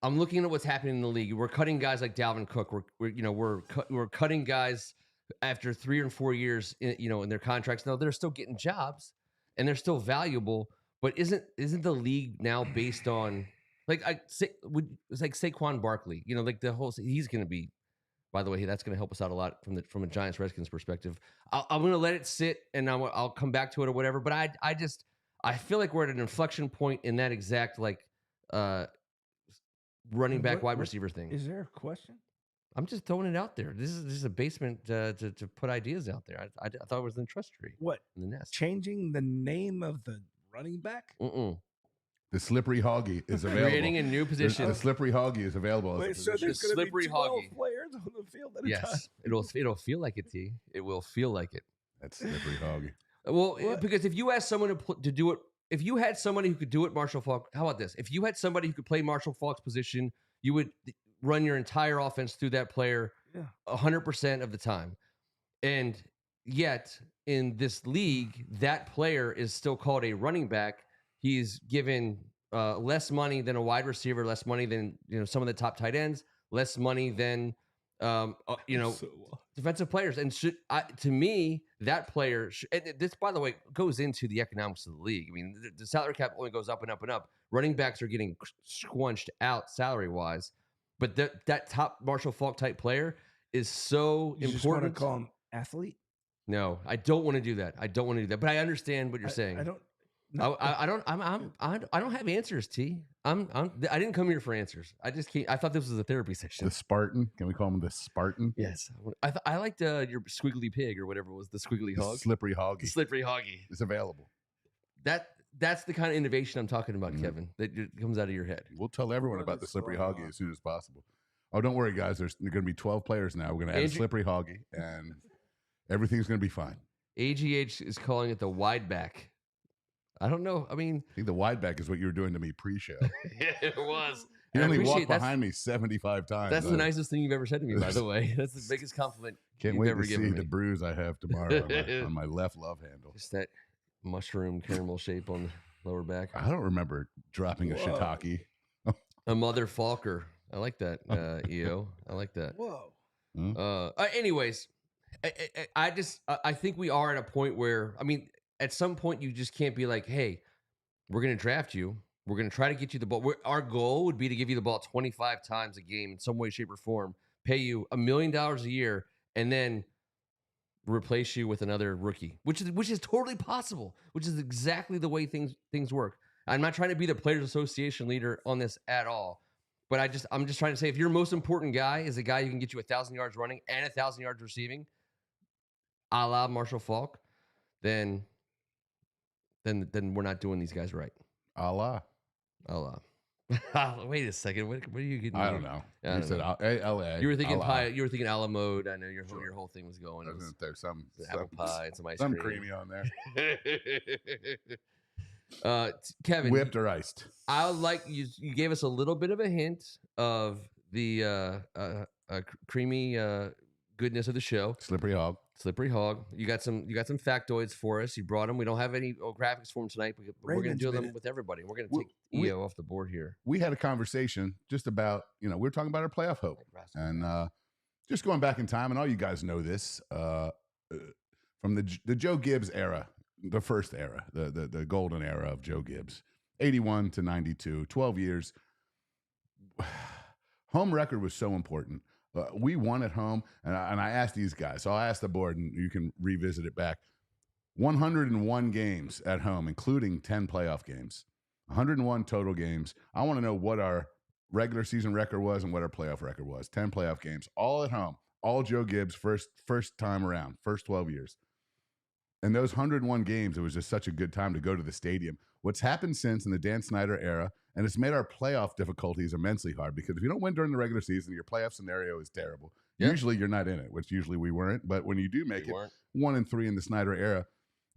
looking at what's happening in the league. We're cutting guys like Dalvin Cook. We're cutting guys after 3 or 4 years, in their contracts. No, they're still getting jobs and they're still valuable. But isn't the league now based on like it's like Saquon Barkley? Like the whole he's going to be. By the way, that's going to help us out a lot from a Giants Redskins perspective. I'm going to let it sit and I'll come back to it or whatever. But I feel like we're at an inflection point in that exact running back wide receiver thing. Is there a question? I'm just throwing it out there. This is a basement to put ideas out there. I thought it was in the trust tree. What? In the nest. Changing the name of the running back? The slippery hoggy is available. Creating a new position. The slippery hoggy is available. Wait, so there's going to be 12 players on the field at a time? Yes, it'll feel like it, T. It will feel like it. That's slippery hoggy. Well, because if you ask someone to do it, if you had somebody who could do it, Marshall Faulk, how about this? If you had somebody who could play Marshall Faulk's position, you would run your entire offense through that player 100% of the time. And yet, in this league, that player is still called a running back. He's given less money than a wide receiver, less money than some of the top tight ends, less money than defensive players. And to me, that player, and this, by the way, goes into the economics of the league. I mean, the salary cap only goes up and up and up. Running backs are getting squunched out salary-wise. But that top Marshall Faulk type player is so important. You just want to call him athlete? No, I don't want to do that. But I understand what you're saying. I don't have answers, T. I didn't come here for answers. I just came. I thought this was a therapy session. The Spartan. Can we call him the Spartan? Yes. I liked your squiggly pig or whatever it was, the squiggly hog. Slippery hoggy. The slippery hoggy. It's available. That's the kind of innovation I'm talking about, Kevin, that comes out of your head. We'll tell everyone about the slippery hoggy as soon as possible. Oh, don't worry, guys. There's going to be 12 players now. We're going to add a slippery hoggy, and everything's going to be fine. AGH is calling it the wide back. I don't know. I mean, I think the wide back is what you were doing to me pre-show. It was. He only walked behind me 75 times. That's the nicest thing you've ever said to me, by the way. That's the biggest compliment you've ever given me. Can't wait to see the bruise I have tomorrow on my left love handle. Just that mushroom caramel shape on the lower back. I don't remember dropping a shiitake. A mother Falker. I like that, EO. I like that. Whoa. Anyways, I think we are at a point where, I mean, at some point you just can't be like, hey, we're going to draft you. We're going to try to get you the ball. Our goal would be to give you the ball 25 times a game in some way, shape, or form, pay you $1 million a year, and then replace you with another rookie, which is totally possible, which is exactly the way things work. I'm not trying to be the Players Association leader on this at all, but I'm just trying to say, if your most important guy is a guy who can get you 1,000 yards running and 1,000 yards receiving, a la Marshall Faulk, then we're not doing these guys right. Allah. Wait a second. What are you getting? I don't know. You said L.A. You were thinking pie. You were thinking a la mode. I know your whole thing was going. I was going to throw some apple pie and some ice cream. Some creamy on there. Kevin, whipped or iced? I like you. You gave us a little bit of a hint of the creamy goodness of the show. Slippery hog. You got some factoids for us. You brought them. We don't have any graphics for them tonight. We're going to do them with everybody. We're going to take EO off the board here. We had a conversation just about, we were talking about our playoff hope, and just going back in time, and all you guys know this from the Joe Gibbs era, the first era, the golden era of Joe Gibbs, 81 to 92, 12 years. Home record was so important. We won at home, and I asked these guys, so I asked the board, and you can revisit it back. 101 games at home, including 10 playoff games. 101 total games. I want to know what our regular season record was and what our playoff record was. 10 playoff games, all at home. All Joe Gibbs, first time around, first 12 years. And those 101 games, it was just such a good time to go to the stadium. What's happened since in the Dan Snyder era, and it's made our playoff difficulties immensely hard, because if you don't win during the regular season, your playoff scenario is terrible. Yep. Usually you're not in it, which usually we weren't. But when you do make it, 1-3 in the Snyder era,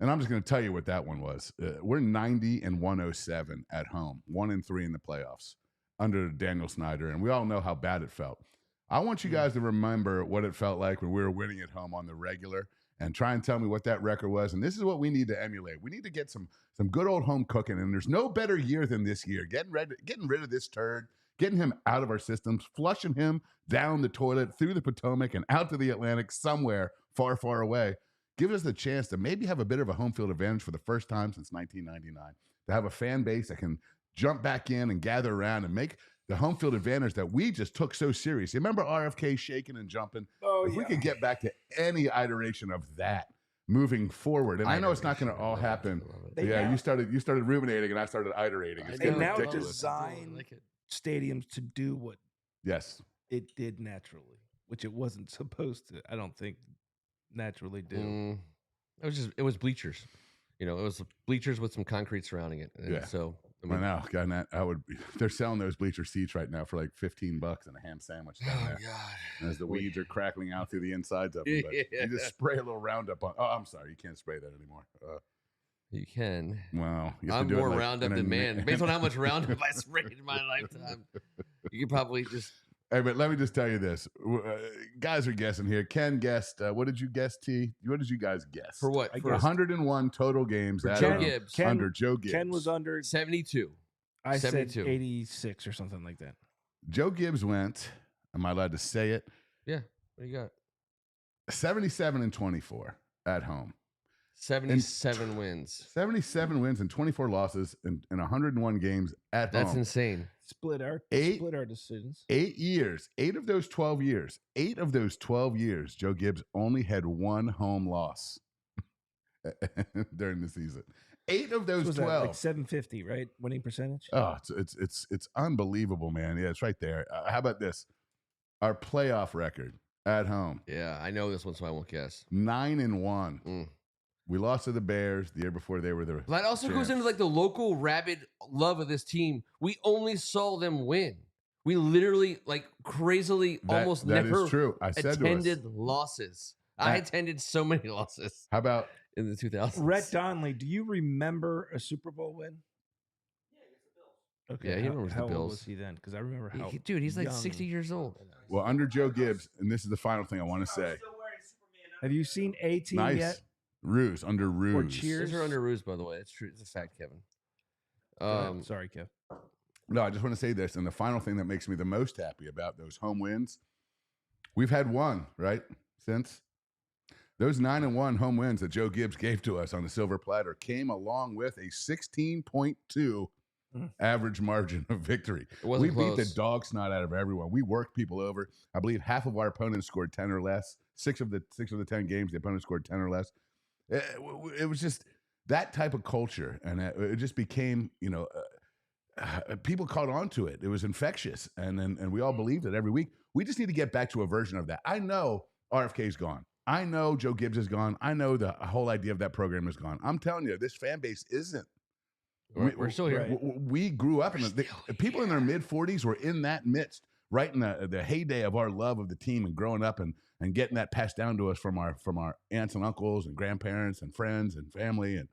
and I'm just going to tell you what that one was. We're 90 and 107 at home, 1-3 in the playoffs under Daniel Snyder, and we all know how bad it felt. I want you guys to remember what it felt like when we were winning at home on the regular, and try and tell me what that record was. And this is what we need to emulate. We need to get some good old home cooking. And there's no better year than this year. Getting rid of this turd, getting him out of our systems, flushing him down the toilet, through the Potomac, and out to the Atlantic somewhere far, far away, gives us the chance to maybe have a bit of a home field advantage for the first time since 1999, to have a fan base that can jump back in and gather around and make the home field advantage that we just took so serious. You remember RFK shaking and jumping? Oh, If we could get back to any iteration of that moving forward, and I know it's not going to all happen. Yeah, you started ruminating, and I started iterating. It's They getting now ridiculous. design stadiums to do what Yes, it did naturally, which it wasn't supposed to. I don't think naturally do. It was bleachers. It was bleachers with some concrete surrounding it. And Yeah. so I know. God, they're selling those bleacher seats right now for like $15 and a ham sandwich down there. God. As the weeds are crackling out through the insides of them. But you just spray a little Roundup on. Oh, I'm sorry, you can't spray that anymore. You can. Wow, you have to I'm do it more like Roundup in a than na- man. Based on how much Roundup I sprayed in my lifetime, you could probably just. Hey, but let me just tell you this. Guys are guessing here. Ken guessed. What did you guess, T? What did you guys guess? For what? I For guessed 101 total games. For at Joe home Gibbs. under Joe Gibbs. Ken was under 72. I 72. said 86 or something like that. Joe Gibbs went, am I allowed to say it? Yeah. What do you got? 77 and 24 at home. 77 wins. 77 wins and 24 losses in 101 games at home. That's insane. Split our decisions. 8 years. 8 of those 12 years. 8 of those 12 years, Joe Gibbs only had one home loss during the season. 8 of those Was 12. that like 750, right? Winning percentage. Oh, it's unbelievable, man. Yeah, it's right there. How about this? Our playoff record at home. Yeah, I know this one, so I won't guess. 9-1. We lost to the Bears the year before they were the. That also goes champs. into like the local rabid love of this team. We only saw them win. We literally, like, crazily almost that never is true. I said attended to us, losses. I attended so many losses how about in the 2000s. Rhett Donnelly, do you remember a Super Bowl win? Okay. Yeah, he remembers the how old Bills. was he then? Because I remember how. Dude, he's like young- 60 years old. well under Joe Gibbs, and this is the final thing I want to say. Have you seen A-Team Nice. yet? Ruse under Ruse. Or Cheers? Those are under ruse, by the way. It's true. It's a fact, Kevin. Go ahead. Sorry, Kev. No, I just want to say this, and the final thing that makes me the most happy about those home wins, we've had one right since. Those 9-1 home wins that Joe Gibbs gave to us on the silver platter came along with a 16.2 average margin of victory. It wasn't We close. beat the dog snot out of everyone. We worked people over. I believe half of our opponents scored 10 or less. 6 of the 10 games, the opponent scored 10 or less. It was just that type of culture, and it just became, people caught on to it. It was infectious, and we all believed it every week. We just need to get back to a version of that. I know RFK's gone. I know Joe Gibbs is gone. I know the whole idea of that program is gone. I'm telling you, this fan base isn't. We're still here. We grew up, and the people in their mid-40s were in that midst, right in the heyday of our love of the team and growing up and getting that passed down to us from our aunts and uncles and grandparents and friends and family. And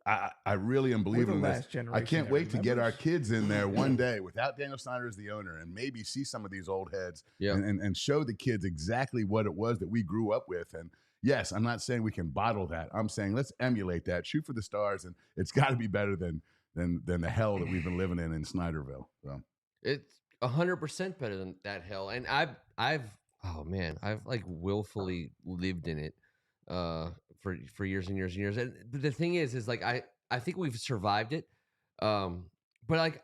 I really am believing in this. I can't wait to get our kids in there one day without Daniel Snyder as the owner and maybe see some of these old heads and show the kids exactly what it was that we grew up with. And yes, I'm not saying we can bottle that. I'm saying let's emulate that, shoot for the stars, and it's got to be better than the hell that we've been living in Snyderville. So It's 100% better than that hell. And I've like willfully lived in it for years and years and years. And but the thing is like I think we've survived it. But like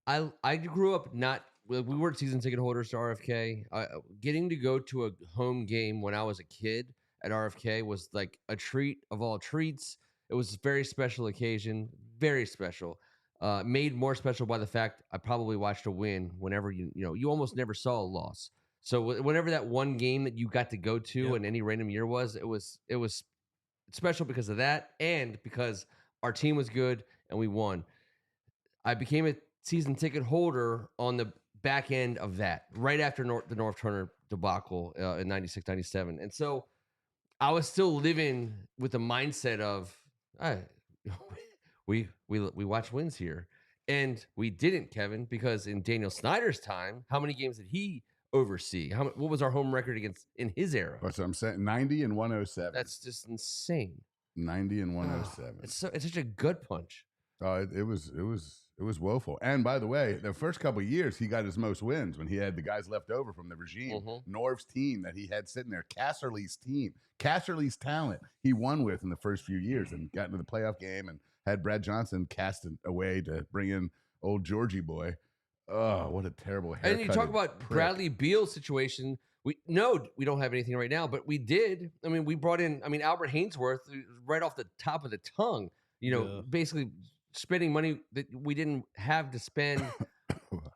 I grew up not. We weren't season ticket holders to RFK. Getting to go to a home game when I was a kid at RFK was like a treat of all treats. It was a very special occasion, very special. Made more special by the fact I probably watched a win whenever you almost never saw a loss. So whenever that one game that you got to go to in any random year was, it was special because of that and because our team was good and we won. I became a season ticket holder on the back end of that, right after the North Turner debacle in 96, 97. And so I was still living with the mindset of, we watch wins here. And we didn't, Kevin, because in Daniel Snyder's time, how many games did he oversee? What was our home record against in his era? that's what I'm saying. 90 and 107. That's just insane. 90 and 107. It's such a gut punch. It was It was woeful. And by the way, the first couple of years, he got his most wins when he had the guys left over from the regime. Norv's team that he had sitting there, Casserly's team, Casserly's talent, he won with in the first few years and got into the playoff game and had Brad Johnson cast it away to bring in old Georgie boy. Oh, what a terrible haircut. And you talk about Bradley Beal's situation. We don't have anything right now, but we did. I mean, we brought in, Albert Hainsworth right off the top of the tongue, basically spending money that we didn't have to spend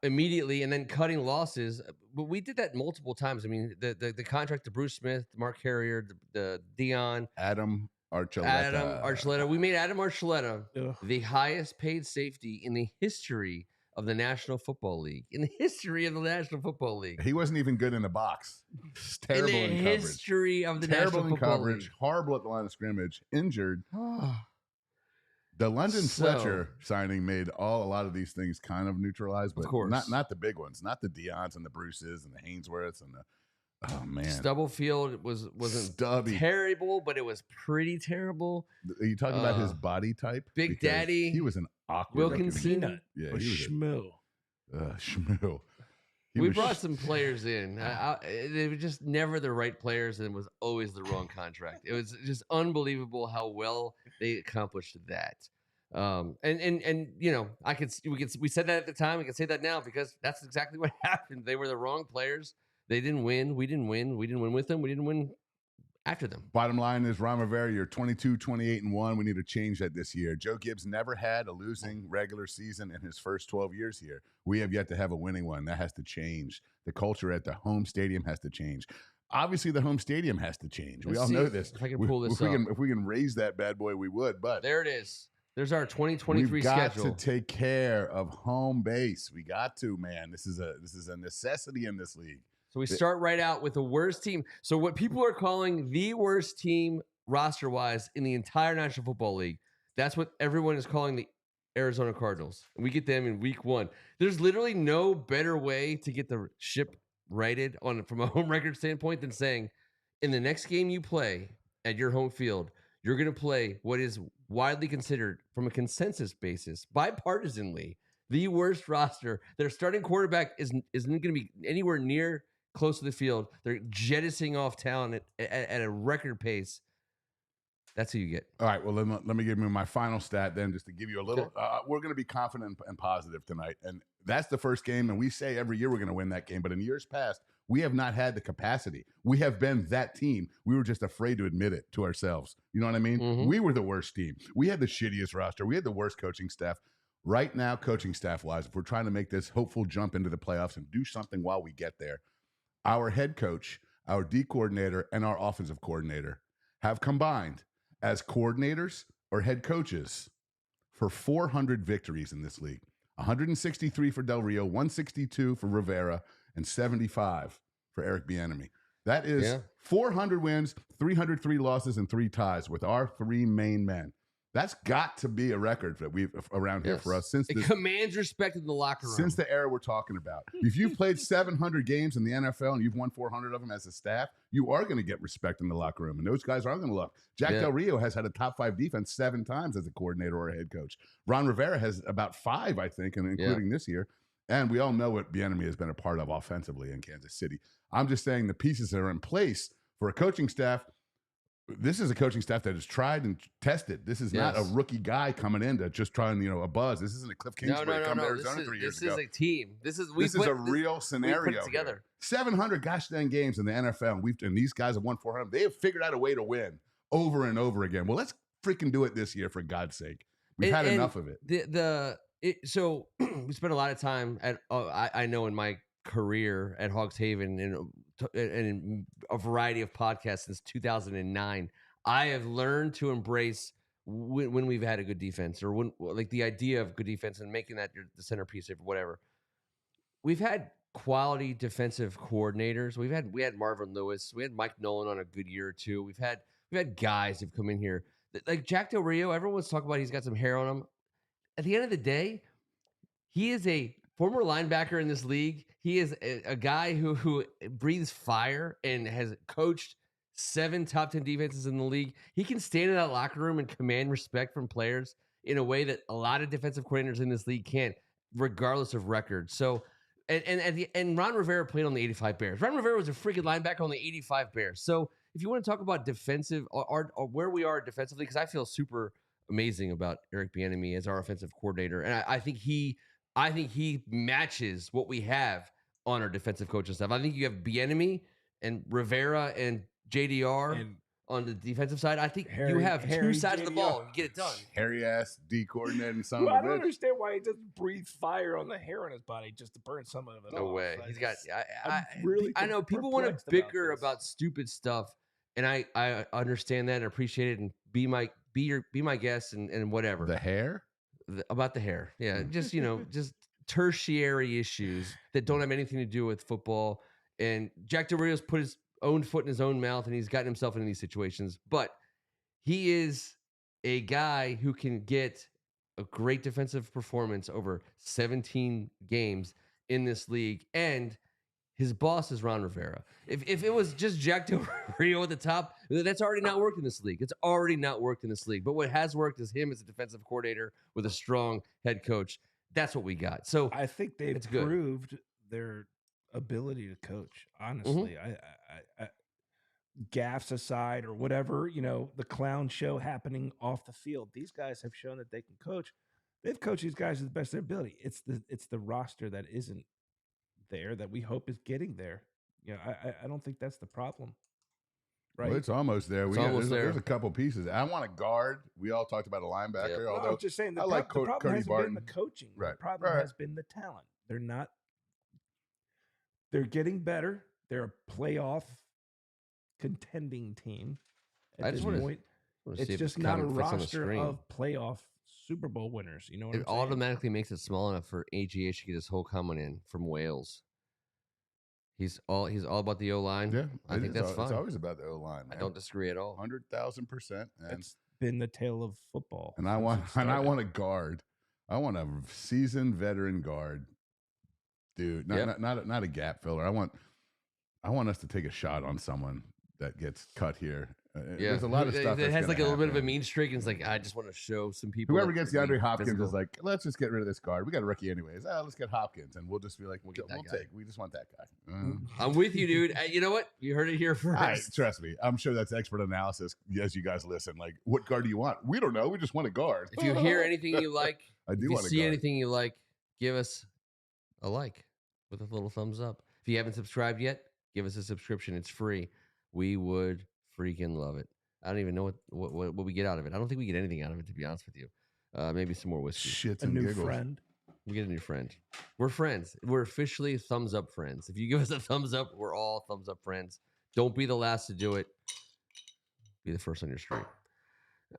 immediately and then cutting losses. But we did that multiple times. I mean, the contract to Bruce Smith, Mark Carrier, the Dion. Adam Archuleta. We made Adam Archuleta the highest paid safety in the history of the National Football League. In the history of the National Football League. He wasn't even good in the box. Terrible in coverage. History of the Terrible National Football coverage, League. Horrible at the line of scrimmage. Injured. The London Fletcher signing made a lot of these things kind of neutralized, but not the big ones, not the Deions and the Bruces and the Hainsworths and the Stubblefield wasn't terrible, but it was pretty terrible. Are you talking about his body type? Big Daddy. He was an awkward Wilkinson. Yeah, he was Schmoo. We brought some players in. They were just never the right players, and it was always the wrong contract. It was just unbelievable how well they accomplished that. We said that at the time. We can say that now because that's exactly what happened. They were the wrong players. They didn't win. We didn't win. We didn't win with them. We didn't win after them. Bottom line is, Ron Rivera, you're 22, 28-1. We need to change that this year. Joe Gibbs never had a losing regular season in his first 12 years here. We have yet to have a winning one. That has to change. The culture at the home stadium has to change. Obviously, the home stadium has to change. We all know this. If I can pull this up. If we can raise that bad boy, we would. But there it is. There's our 2023 schedule. We've got to take care of home base. We got to, man. This is a necessity in this league. So we start right out with the worst team. So what people are calling the worst team roster-wise in the entire National Football League, that's what everyone is calling the Arizona Cardinals. And we get them in week 1. There's literally no better way to get the ship righted from a home record standpoint than saying, in the next game you play at your home field, you're going to play what is widely considered, from a consensus basis, bipartisanly, the worst roster. Their starting quarterback isn't going to be anywhere near close to the field. They're jettisoning off talent at a record pace. That's who you get. All right. Well, let me give you my final stat then, just to give you a little. Okay. We're going to be confident and positive tonight. And that's the first game. And we say every year we're going to win that game. But in years past, we have not had the capacity. We have been that team. We were just afraid to admit it to ourselves. You know what I mean? Mm-hmm. We were the worst team. We had the shittiest roster. We had the worst coaching staff. Right now, coaching staff-wise, if we're trying to make this hopeful jump into the playoffs and do something while we get there, our head coach, our D coordinator, and our offensive coordinator have combined as coordinators or head coaches for 400 victories in this league. 163 for Del Rio, 162 for Rivera, and 75 for Eric Bieniemy. That is 400 wins, 303 losses, and 3 ties with our 3 main men. That's got to be a record that we've around here for us. It commands respect in the locker room. Since the era we're talking about. If you've played 700 games in the NFL and you've won 400 of them as a staff, you are going to get respect in the locker room. And those guys are going to look. Jack Del Rio has had a top 5 defense 7 times as a coordinator or a head coach. Ron Rivera has about 5, I think, and including this year. And we all know what Bieniemy has been a part of offensively in Kansas City. I'm just saying the pieces that are in place for a coaching staff. This is a coaching staff that has tried and tested. This is not a rookie guy coming in to just try and, a buzz. This isn't a Cliff Kingsbury coming to Arizona 3 years ago. This is a team. This is a real scenario. We put it together. 700 gosh dang games in the NFL, and these guys have won 400. They have figured out a way to win over and over again. Well, let's freaking do it this year, for God's sake. We've had enough of it. So we spent a lot of time I know in my career at Hogs Haven and in a variety of podcasts since 2009, I have learned to embrace when we've had a good defense, or when, like, the idea of good defense and making that the centerpiece of whatever. We've had quality defensive coordinators. We had Marvin Lewis. We had Mike Nolan on a good year or two. We've had guys who've come in here like Jack Del Rio. Everyone's talking about he's got some hair on him. At the end of the day, he is a former linebacker in this league. He is a guy who breathes fire and has coached 7 top 10 defenses in the league. He can stand in that locker room and command respect from players. in a way that a lot of defensive coordinators in this league can't, regardless of record. So, and Ron Rivera played on the 85 Bears. Ron Rivera was a freaking linebacker on the 85 Bears. So if you want to talk about defensive or where we are defensively, because I feel super amazing about Eric Bieniemy as our offensive coordinator, and I think he matches what we have on our defensive coaching staff. I think you have Bieniemy and Rivera and JDR And on the defensive side. I think you Harry- have Harry two sides of the ball JDR. and get it done. Hairy ass D coordinating son Well, of I a don't bitch. understand why he doesn't breathe fire on the hair on his body just to burn some of it No off. way. I He's got. just- I really know people want to perplexed bicker this. about stupid stuff, and I understand that and appreciate it, and be my guest and whatever. The hair? About the hair, yeah, just just tertiary issues that don't have anything to do with football. And Jack Del Rio's put his own foot in his own mouth, and he's gotten himself into these situations. But he is a guy who can get a great defensive performance over 17 games in this league, and his boss is Ron Rivera. If it was just Jack Del Rio at the top, that's already not worked in this league. It's already not worked in this league. But what has worked is him as a defensive coordinator with a strong head coach. That's what we got. So I think they've it's good. proved their ability to coach. Honestly, I gaffes aside or whatever, the clown show happening off the field. These guys have shown that they can coach. They've coached these guys to the best of their ability. It's the roster that isn't there that we hope is getting there. I don't think that's the problem. Right? Well, it's almost there. It's almost there. There's a couple pieces. I want a guard. We all talked about a linebacker. Yep. No, Although I'm just saying I like the problem Cody hasn't Barton. been the coaching. Right, The problem right. has been the talent. They're getting better. They're a playoff contending team. I At just this wanna- point, Let's see it's if just it not a kinda fits on the roster screen. of playoff Super Bowl winners. You know what It I'm saying? automatically makes it small enough for AGH to get his whole comment in from Wales. He's all about the O line. Yeah, I think that's fine. It's always about the O line. I don't disagree at all. 100,000%. And That's been the tale of football. I since want it started. a guard. I want a seasoned veteran guard, dude. Not a gap filler. I want us to take a shot on someone that gets cut here. There's a lot of stuff that has that's like a gonna little bit of a happen. mean streak, and it's like I just want to show some people. Whoever that gets can be DeAndre Hopkins physical. is like, let's just get rid of this guard. We got a rookie anyways. Let's get Hopkins, and we'll just be like, get that guy. We just want that guy. I'm with you, dude. You know what? You heard it here first. All right, trust me. I'm sure that's expert analysis as you guys listen. Like, what guard do you want? We don't know. We just want a guard. If you hear anything you like, I do if you want a see guard. anything you like, give us a like with a little thumbs up. If you haven't subscribed yet, give us a subscription. It's free. We would freaking love it. I don't even know what we get out of it. I don't think we get anything out of it, to be honest with you. Maybe some more whiskey. Shits a and new giggles. friend. We get a new friend. We're friends. We're officially thumbs up friends. If you give us a thumbs up, we're all thumbs up friends. Don't be the last to do it. Be the first on your street.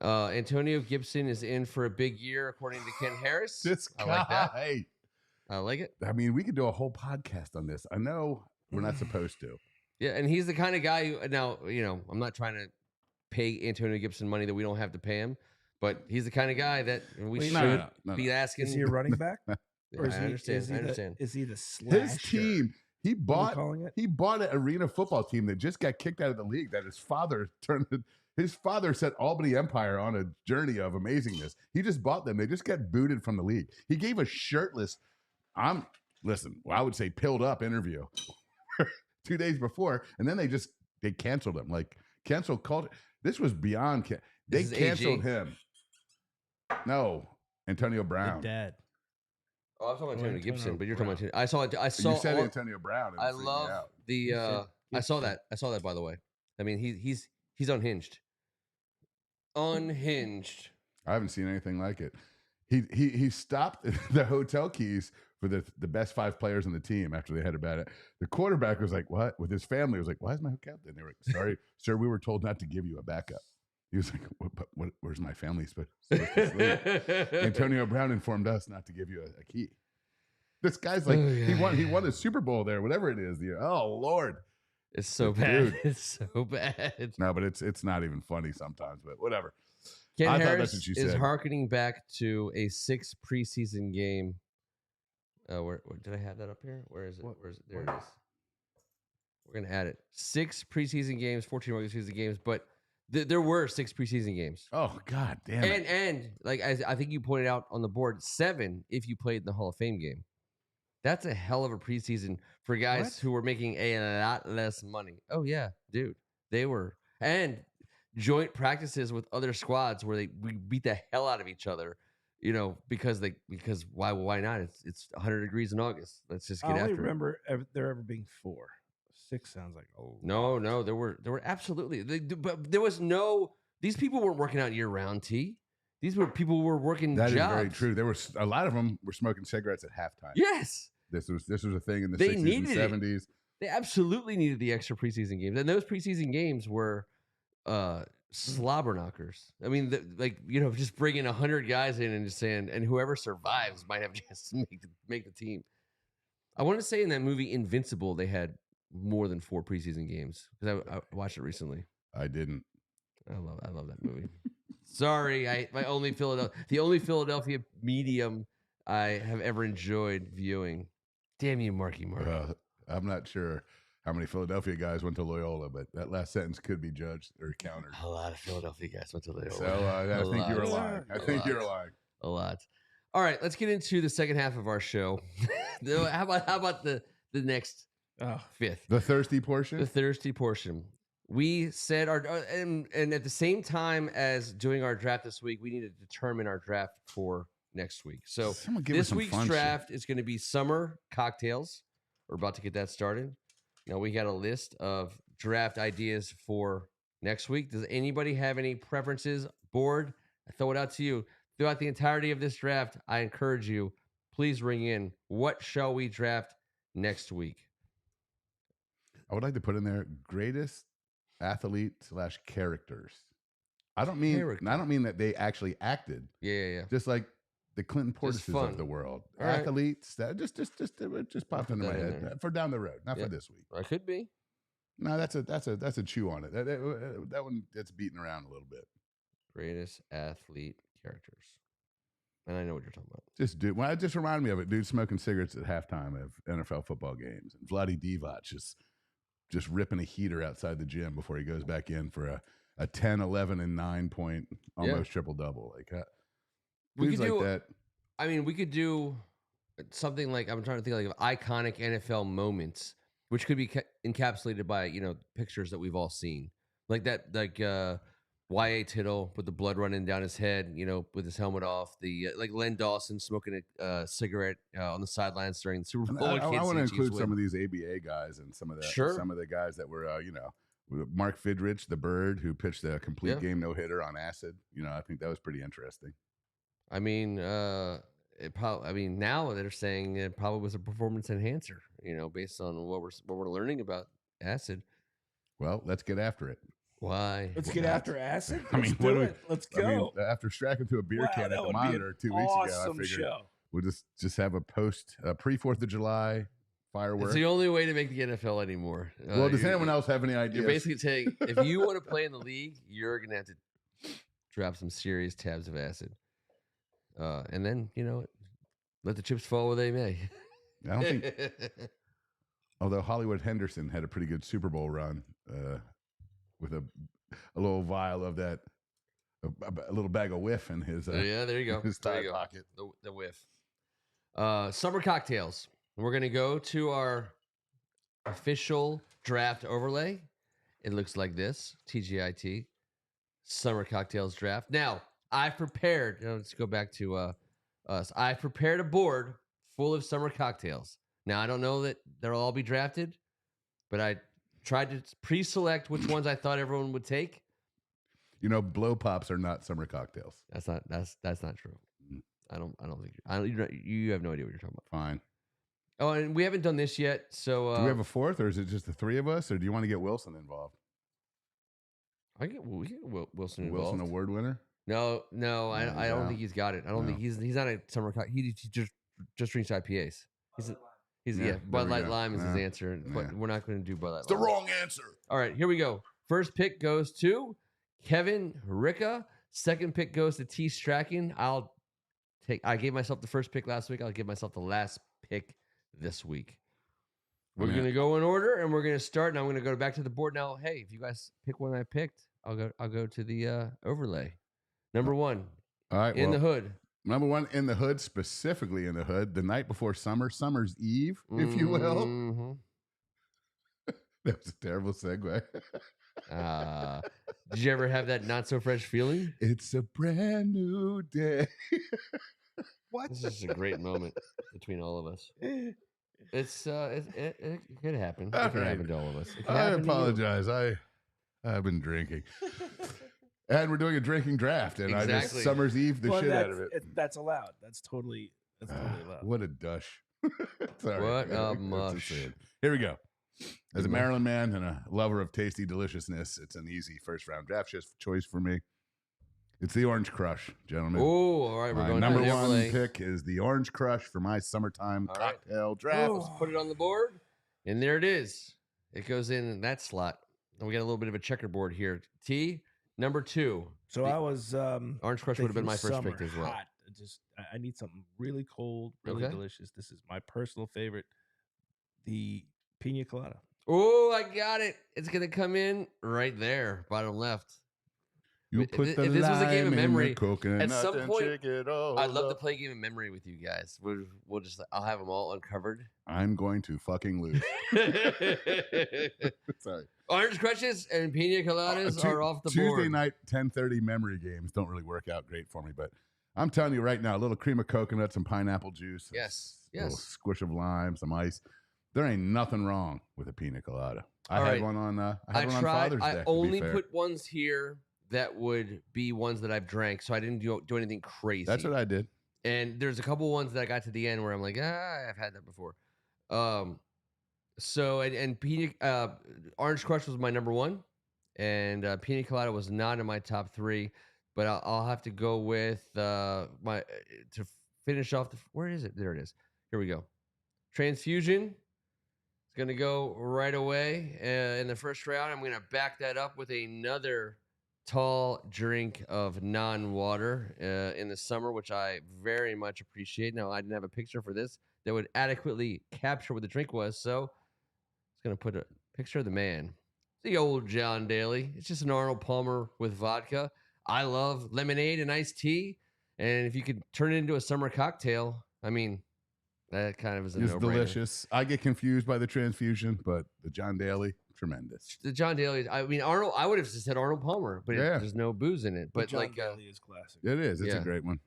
Antonio Gibson is in for a big year, according to Ken Harris. This guy. I like that. I like it. I mean, we could do a whole podcast on this. I know we're not supposed to. Yeah, and he's the kind of guy who, now, I'm not trying to pay Antonio Gibson money that we don't have to pay him, but he's the kind of guy that we Wait, should no. be asking. Is he a running back? Yeah, Or is I he, understand. I understand. Is he the slasher? His team. He What are we bought calling it? He bought an arena football team that just got kicked out of the league. That his father set Albany Empire on a journey of amazingness. He just bought them. They just got booted from the league. He gave a shirtless, I would say pilled up interview 2 days before, and then they canceled him. Like cancel culture. This was beyond. They This is canceled AG. him. No, Antonio The Brown. dad. Oh, I'm talking about Antonio Antonio Gibson, but you're Brown. talking about. I saw. You said all- Antonio Brown. and I it freaked me love out. the. You said I saw Gibson. that. I saw that. By the way, I mean he's unhinged. Unhinged. I haven't seen anything like it. He stopped the hotel keys for the best 5 players on the team after they had a bad. The quarterback was like, "What?" With his family, was like, "Why is my hotel?" And they were like, "Sorry, sir, we were told not to give you a backup." He was like, "What? Where's my family supposed to sleep?" Antonio Brown informed us not to give you a key. This guy's like, Oh, he won a Super Bowl there, whatever it is. Oh Lord, It's so bad. Dude. It's so bad. no, but it's not even funny sometimes. But whatever. Ken I thought Harris that's what you is said. hearkening back to a 6 preseason game. Where did I have that up here? Where is it? What? Where is it? There it is. We're gonna add it. 6 preseason games, 14 regular season games, but There were 6 preseason games. Oh God damn it! And like as I think you pointed out on the board, 7 if you played in the Hall of Fame game. That's a hell of a preseason for guys What? who were making a lot less money. Oh yeah, dude, they were and joint practices with other squads where we beat the hell out of each other. Because why not? It's 100 degrees in August. Let's just I get only after it. remember there ever being 4. 6 sounds like a lot. No, there were absolutely, but there was no. These people weren't working out year round. These were people who were working That is jobs. very true. There were a lot of them were smoking cigarettes at halftime. Yes, This was a thing in the They 60s and needed it. 70s. they absolutely needed the extra preseason games, and those preseason games were slobber knockers. I mean, just bringing 100 guys in and just saying, and whoever survives might have a chance to make the team. I want to say in that movie Invincible, they had more than 4 preseason games because I watched it recently. I didn't. I love that movie. Sorry, the only Philadelphia medium I have ever enjoyed viewing. Damn you, Marky Mark. I'm not sure how many Philadelphia guys went to Loyola, but that last sentence could be judged or countered. A lot of Philadelphia guys went to Loyola. So I think you're lying. I think you're lying. A lot. All right, let's get into the second half of our show. How about the next fifth? The thirsty portion? The thirsty portion. We said and at the same time as doing our draft this week, we need to determine our draft for next week. So this week's draft is going to be summer cocktails. We're about to get that started. Now we got a list of draft ideas for next week. Does anybody have any preferences? Board, I throw it out to you. Throughout the entirety of this draft, I encourage you, please ring in. What shall we draft next week? I would like to put in there greatest athlete / characters. I don't mean that they actually acted. Yeah. Just like the Clinton Portises of the world. All Athletes that just popped into my head for down the road, not for this week. I could be. No, that's a chew on it. That one gets beaten around a little bit. Greatest athlete characters. And I know what you're talking about. It just reminded me of it. Dude smoking cigarettes at halftime of NFL football games. And Vlade Divac just ripping a heater outside the gym before he goes back in for a 10, 11, and 9 point almost triple-double. Like dudes like that. I mean, we could do something like, I'm trying to think like of iconic NFL moments, which could be encapsulated by, pictures that we've all seen. Like that, Y.A. Tittle with the blood running down his head, with his helmet off. The like Len Dawson smoking a cigarette on the sidelines during the Super Bowl. I want to include some of these ABA guys and some of the guys that were, Mark Fidrich, the Bird, who pitched a complete game no-hitter on acid. I think that was pretty interesting. I mean, now they're saying it probably was a performance enhancer, based on what we're learning about acid. Well, let's get after it. Why? Let's get after acid. Let's go. I mean, after stracking to a beer can at the monitor 2 weeks ago, I figured we'll just have a pre 4th of July fireworks. It's the only way to make the NFL anymore. Well, does anyone else have any ideas? You're basically saying if you want to play in the league, you're gonna have to drop some serious tabs of acid, and then let the chips fall where they may. I don't think. Although Hollywood Henderson had a pretty good Super Bowl run. With a little vial of that, a little bag of whiff in his there you go. His thigh pocket. The whiff. Summer cocktails. We're gonna go to our official draft overlay. It looks like this. TGIT. Summer cocktails draft. Now I've prepared. Let's go back to us. I've prepared a board full of summer cocktails. Now I don't know that they'll all be drafted, but I tried to pre-select which ones I thought everyone would take. Blow pops are not summer cocktails. That's not true. I don't think you have no idea what you're talking about. Fine. Oh, and we haven't done this yet. So do we have a fourth, or is it just the 3 of us, or do you want to get Wilson involved? We get Wilson involved. Wilson award winner? No, I don't think he's got it. I don't think he's not a summer cocktail. He just drinks IPAs. Bud Light Lime is his answer, but we're not going to do Bud Light Lime. It's the wrong answer. All right, here we go. First pick goes to Kevin Ricka. Second pick goes to T. Strachan. I gave myself the first pick last week. I'll give myself the last pick this week. We're going to go in order, and we're going to start, and I'm going to go back to the board now. Hey, if you guys pick one I picked, I'll go to the overlay. Number one All right. in the hood. Number one in the hood, specifically in the hood, the night before summer's eve, if you will. Mhm. That was a terrible segue. Did you ever have that not so fresh feeling? It's a brand new day. What? This is a great moment between all of us. It could happen. All It can right. happen to all of us. It can I happen to you. apologize. I've been drinking. And we're doing a drinking draft, and I just Exactly. summer's eve the shit out of it. That's allowed. That's totally allowed. What a dush. Sorry. What a That's mush. sin. Here we go. As a Maryland man and a lover of tasty deliciousness, it's an easy first round draft choice for me. It's the Orange Crush, gentlemen. Oh, all right. We're My going number to the one overlay. pick is the Orange Crush for my summertime All right. cocktail draft. Let's put it on the board. And there it is. It goes in that slot. And we got a little bit of a checkerboard here. T, number 2. So I was Orange Crush would have been my first pick summer, as well. hot. I need something really cold, really Okay. delicious. This is my personal favorite, the pina colada. Oh, I got it. It's going to come in right there, bottom left. You If put the this was a game of lime in the memory, coconut at some and point, shake it all I'd love to up. play a game of memory with you guys. We'll just, I'll have them all uncovered. I'm going to fucking lose. Sorry. Orange Crushes and Pina Coladas are off the Tuesday board. night 10:30 memory games don't really work out great for me, but I'm telling you right now, a little cream of coconut, some pineapple juice, Yes, a little yes. squish of lime, some ice. There ain't nothing wrong with a pina colada. I All had right. one on. I I had one on tried. Father's Day. I to be only fair. put ones here that would be ones that I've drank, so I didn't do anything crazy. That's what I did. And there's a couple ones that I got to the end where I'm like, I've had that before. So and Pina Orange Crush was my number 1, and Pina Colada was not in my top 3. But I'll have to go with my to finish off. Where is it? There it is. Here we go. Transfusion. It's going to go right away in the first round. I'm going to back that up with another tall drink of non-water in the summer, which I very much appreciate. Now, I didn't have a picture for this that would adequately capture what the drink was, so it's going to put a picture of the man. The old John Daly. It's just an Arnold Palmer with vodka. I love lemonade and iced tea, and if you could turn it into a summer cocktail, I mean, that kind of is a It's no-brainer. delicious. I get confused by the transfusion, but the John Daly, tremendous. The John Daly. I mean, Arnold. I would have just said Arnold Palmer, but Yeah. there's no booze in it. But John like, Daly is classic. It is. It's Yeah. a great one.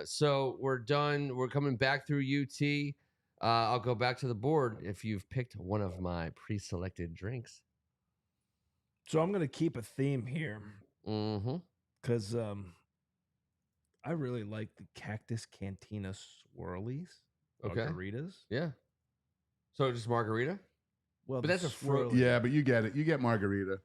so we're done. We're coming back through UT. I'll go back to the board if you've picked one of my pre-selected drinks. So I'm gonna keep a theme here Mm-hmm. because I really like the Cactus Cantina swirlies, Okay. margaritas. Yeah. So just margarita. Well, But the that's a fruit- swirly- Yeah, but you get it. You get margarita.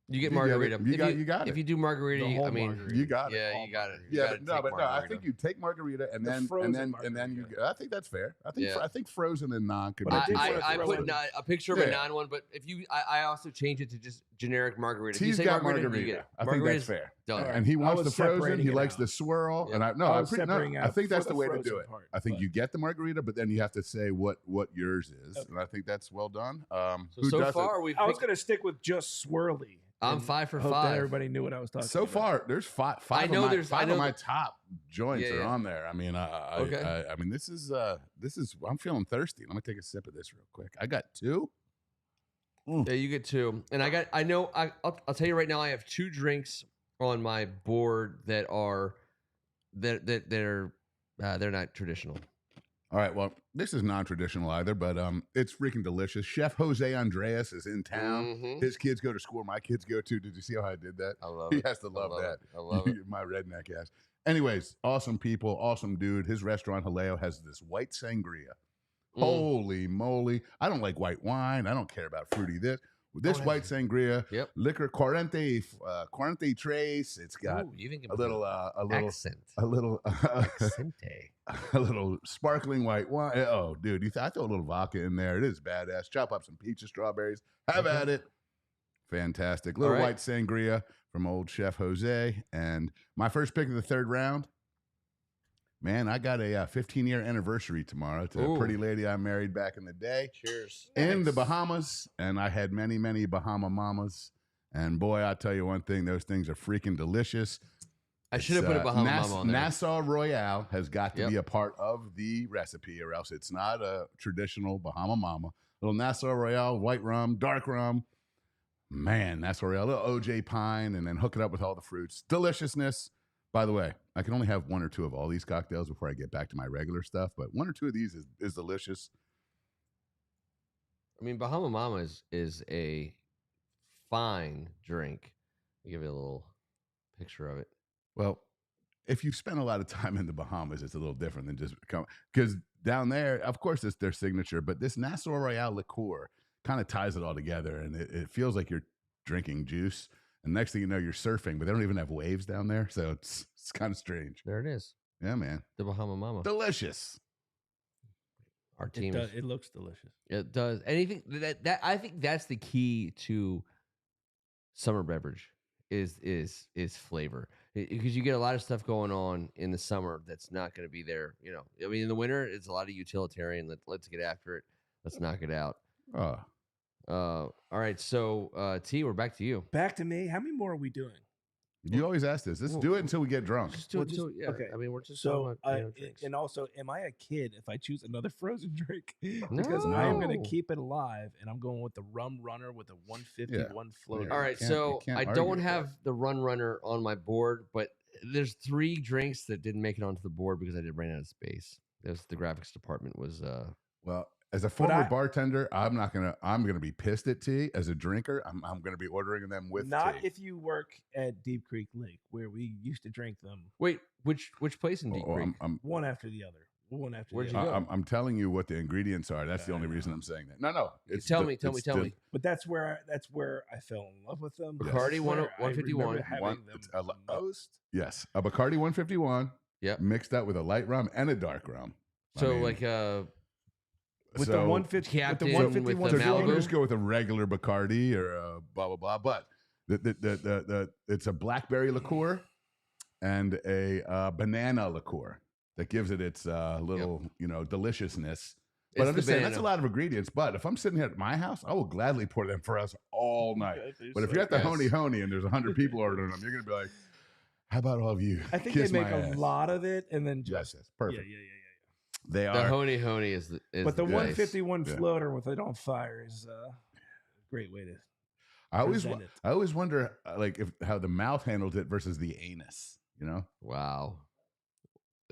You get You get it. margarita. You got If it. you do margarita, The I whole mean, margarita. You got it. yeah, all you got it. You Yeah, gotta but no, take but no. I margarita. think you take margarita and The then frozen and then you. margarita. I think that's fair. I think Yeah. I think frozen and non could. But I make did it wanna work. I throw put in- a picture of a Yeah. non one, but if you, I also change it to just generic margarita. If you He's say got margarita, margarita. you get it. I think that's Margarita's fair. done. All right. And he I wants was the frozen. separating He it likes out. the swirl. Yeah. And I I was separating I out think that's for the the way to frozen do it. part, I think but- you get the margarita, but then you have to say what yours is, Okay. and I think that's well done. So far, we've I was picked, gonna stick with just swirly. I'm and 5 for hope 5. that everybody knew what I was talking So about. far, there's five. I know of my, there's- I five know of my that- top joints Yeah, are yeah. on there. I mean, Okay. I mean, this is. I'm feeling thirsty. Let me take a sip of this real quick. I got 2. Yeah, you get 2, and I'll tell you right now, I have 2 drinks on my board that are they're not traditional. All right. Well, this is non-traditional either, but it's freaking delicious. Chef Jose Andreas is in town. Mhm. His kids go to school. My kids go to. Did you see how I did that? I love He it. has to love that. I love it. My redneck ass. Anyways, awesome people, awesome dude. His restaurant, Haleo, has this white sangria. Holy moly. I don't like white wine. I don't care about fruity this. This that's- white sangria, Yep. liquor Quarente Trace. It's got Ooh, you even give a us little, an accent. a little, Accente. a little sparkling white wine. Oh, dude, I throw a little vodka in there. It is badass. Chop up some peaches, strawberries. Have Okay. at it. Fantastic. Little All right. white sangria from old Chef Jose. And my first pick of the third round. Man, I got a 15-year anniversary tomorrow to a Ooh. pretty lady I married back in the day Cheers. in the Nice. Bahamas. And I had many, many Bahama mamas. And boy, I'll tell you one thing, those things are freaking delicious. I should have put a Bahama Mama on there. Nassau Royale has got to be a part of the recipe, or else it's not a traditional Bahama Mama. Little Nassau Royale, white rum, dark rum. Man, Nassau Royale, little OJ pine, and then hook it up with all the fruits. Deliciousness. By the way, I can only have 1 or 2 of all these cocktails before I get back to my regular stuff, but 1 or 2 of these is delicious. I mean, Bahama Mama is a fine drink. I'll give you a little picture of it. Well, if you spend a lot of time in the Bahamas, it's a little different than just come, because down there, of course, it's their signature, but this Nassau Royale liqueur kind of ties it all together, and it feels like you're drinking juice. And next thing you know, you're surfing, but they don't even have waves down there, so it's kind of strange. There it is. Yeah, man. The Bahama Mama. Delicious. Our team It looks delicious. It does. Anything that I think that's the key to summer beverage is flavor, because you get a lot of stuff going on in the summer that's not going to be there. You know, I mean, in the winter it's a lot of utilitarian. Let's get after it. Let's knock it out. All right. So T, we're back to you. Back to me. How many more are we doing? You always ask this. Let's do it until we get drunk. Just do it. Yeah. Okay. I mean, we're just So, drinks. and also, am I a kid if I choose another frozen drink? Because I am going to No. keep it alive, and I'm going with the rum runner with a 151 floater. All right, can't- so you can't I argue don't with have the Run Runner on my board, but there's 3 drinks that didn't make it onto the board because I did ran out of space. The graphics department was Well, as a former bartender, I'm gonna be pissed at T. As a drinker, I'm gonna be ordering them with Not tea. if you work at Deep Creek Lake, where we used to drink them wait, which place in Deep Creek? one after the other. One after Where'd the you other. go? I'm telling you what the ingredients are. That's the only reason I'm saying that. No, Tell me. But that's where I fell in love with them. Bacardi That's where I 151. remember having them the most. Yes, a Bacardi 151. Yep. Mixed up with a light rum and a dark rum. So I mean, like With the 150, Captain with the with 151 the so if you want to Malibu? just go with a regular Bacardi or blah blah blah, but it's a blackberry liqueur and a banana liqueur that gives it its little deliciousness. But It's I'm the just saying that's a banana. lot of ingredients. But if I'm sitting here at my house, I will gladly pour them for us all night. But if you're at the Yes. Honey and there's 100 people ordering them, you're gonna be like, "How about all of you?" I think kiss they make my a ass? lot of it, and then just Yes, perfect. Yeah. They the are. Honey is But the nice. 151 Yeah. floater with it on fire is a great way to. I present it. always wonder like how the mouth handles it versus the anus. You know, Wow.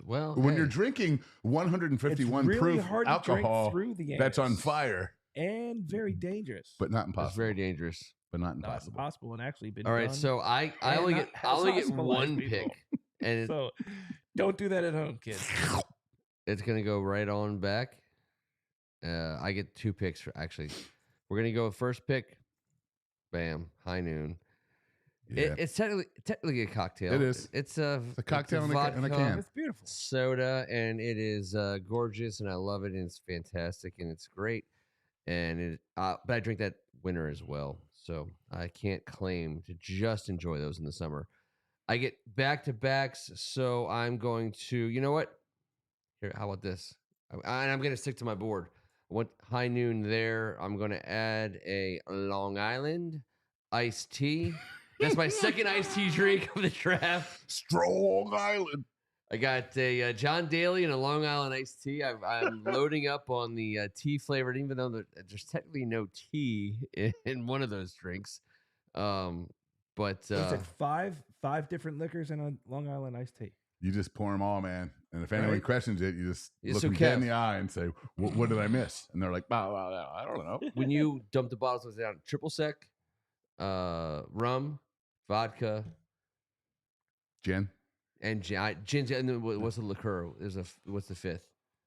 Well, when hey, you're drinking 151 It's really proof hard to alcohol drink through the that's on anus. fire, And very dangerous. but not it's impossible. very dangerous. but not Not impossible. impossible and actually been All right, done. so I and only not get has hospitalized one people. pick, and So don't do that at home, kids. it's gonna go right on back. I get 2 picks actually. We're gonna go with first pick. Bam, High Noon. Yeah. It's technically a cocktail. It is. It's a cocktail in a vodka can. It's beautiful. soda, and it is gorgeous, and I love it, and it's fantastic, and it's great, and it. But I drink that winter as well, so I can't claim to just enjoy those in the summer. I get back to backs, so I'm going to. You know what? Here, how about this? And I'm going to stick to my board. I want High Noon there. I'm going to add a Long Island iced tea. That's my second iced tea drink of the draft. Strong Island. I got a John Daly and a Long Island iced tea. I'm loading up on the tea flavored, even though there's technically no tea in one of those drinks. But It's like five different liquors and a Long Island iced tea. You just pour them all, man. And if anyone Right. questions it, you just Yeah, look so them dead in Kev- the eye and say, "What did I miss?" And they're like, I don't know. when you dump the bottles down, triple sec, rum, vodka, Gin. and gin. And then what's the liqueur? What's the 5th?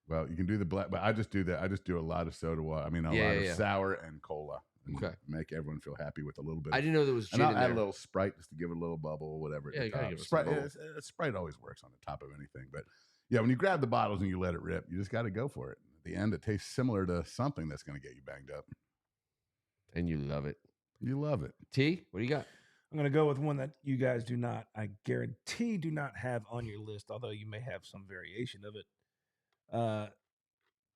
Well, you can do the black, but I just do that. I just do a lot of soda water. I mean, a lot of sour and cola. And Okay. Make everyone feel happy with a little bit. I didn't know there was and gin I'll in add there. a little Sprite just to give it a little bubble, whatever. Yeah, at you the gotta top. give it some Sprite, bubble. Sprite always works on the top of anything. But yeah, when you grab the bottles and you let it rip, you just got to go for it. At the end, it tastes similar to something that's going to get you banged up. And you love it. You love it. T, what do you got? I'm going to go with one that you guys do not, I guarantee, do not have on your list, although you may have some variation of it.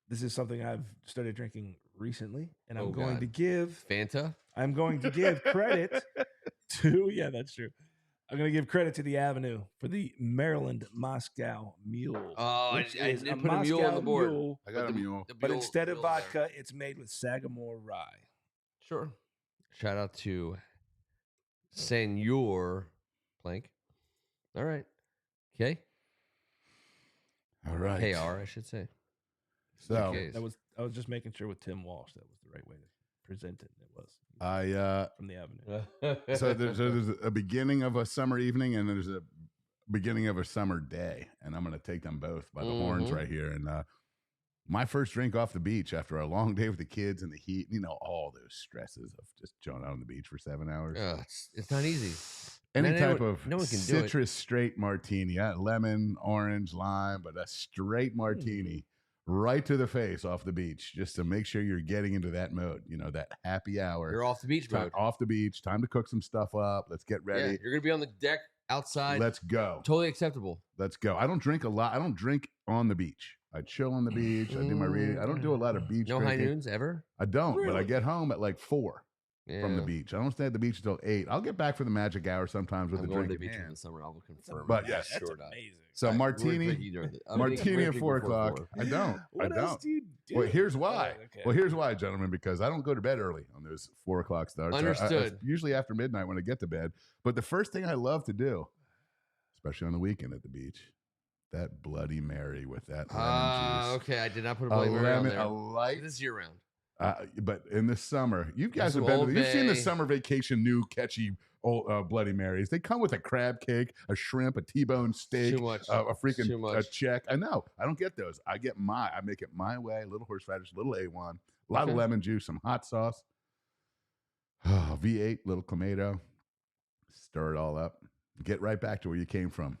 This is something I've started drinking recently, and I'm Oh, going God. to give Fanta? credit 2. Yeah, that's true. I'm going to give credit to the Avenue for the Maryland Moscow Mule. Oh, which I is didn't put a mule on the board. Mule, I got a mule. but instead of vodka, it's made with Sagamore rye. Sure. Shout out to Senor Plank. All right. Okay. All right. KR, I should say. So Okay. I was just making sure with Tim Walsh that was the right way to present it. It was from the Avenue. So there's a beginning of a summer evening and there's a beginning of a summer day, and I'm going to take them both by the horns right here. And my first drink off the beach after a long day with the kids and the heat, all those stresses of just chilling out on the beach for 7 hours. It's not easy. Any No type one of can do it. citrus straight martini, lemon, orange, lime, but a straight martini right to the face off the beach, just to make sure you're getting into that mode. that happy hour. You're off the beach mode. Off the beach. Time to cook some stuff up. Let's get ready. Yeah, you're gonna be on the deck outside. Let's go. Totally acceptable. Let's go. I don't drink a lot. I don't drink on the beach. I chill on the beach. I do my reading. I don't do a lot of beach No drinking. high noons ever. I don't, but I Really? get home at like 4 from the Yeah. beach. I don't stay at the beach until 8. I'll get back for the magic hour sometimes with I'm the going to drink the in beach in hand. the summer. I'll confirm. But it. yes, That's sure not. amazing. So We're martini drinking at 4 before o'clock. 4. I don't. What I else don't. do you do? Well, here's why. Oh, okay. Well, here's why, gentlemen, because I don't go to bed early on those 4 o'clock starts. Understood. Usually after midnight when I get to bed. But the first thing I love to do, especially on the weekend at the beach, that Bloody Mary with that lemon juice. Okay. I did not put a A Bloody Mary on lemon, there. a light. This is year round. But in the summer, you guys some have been. Old You've seen the Bay. summer vacation new catchy old Bloody Marys. They come with a crab cake, a shrimp, a T-bone steak, Too much. a freaking Too much. a check. I know. I don't get those. I make it my way. A little horseradish, a little A1, a lot of Okay. lemon juice, some hot sauce. V8, little clamato. Stir it all up. Get right back to where you came from.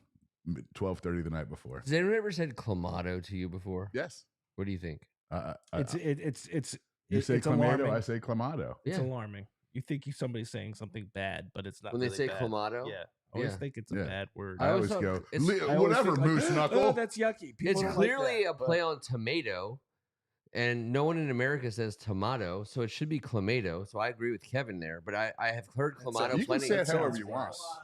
12:30 the night before. Has anyone ever said clamato to you before? Yes. What do you think? It's You say it's clamato, alarming. I say clamato. It's Yeah. alarming. You think somebody's saying something bad, but it's not. When they really say bad. clamato? Yeah, I always Yeah. think it's a Yeah. bad word. I always always thought go, it's- I always whatever, think, like, moose knuckle. Oh, that's yucky. People It's don't like clearly that, a but- play on tomato, and no one in America says tomato, so it should be clamato. So I agree with Kevin there, but I have heard clamato you can plenty. say it however sounds you want. worse.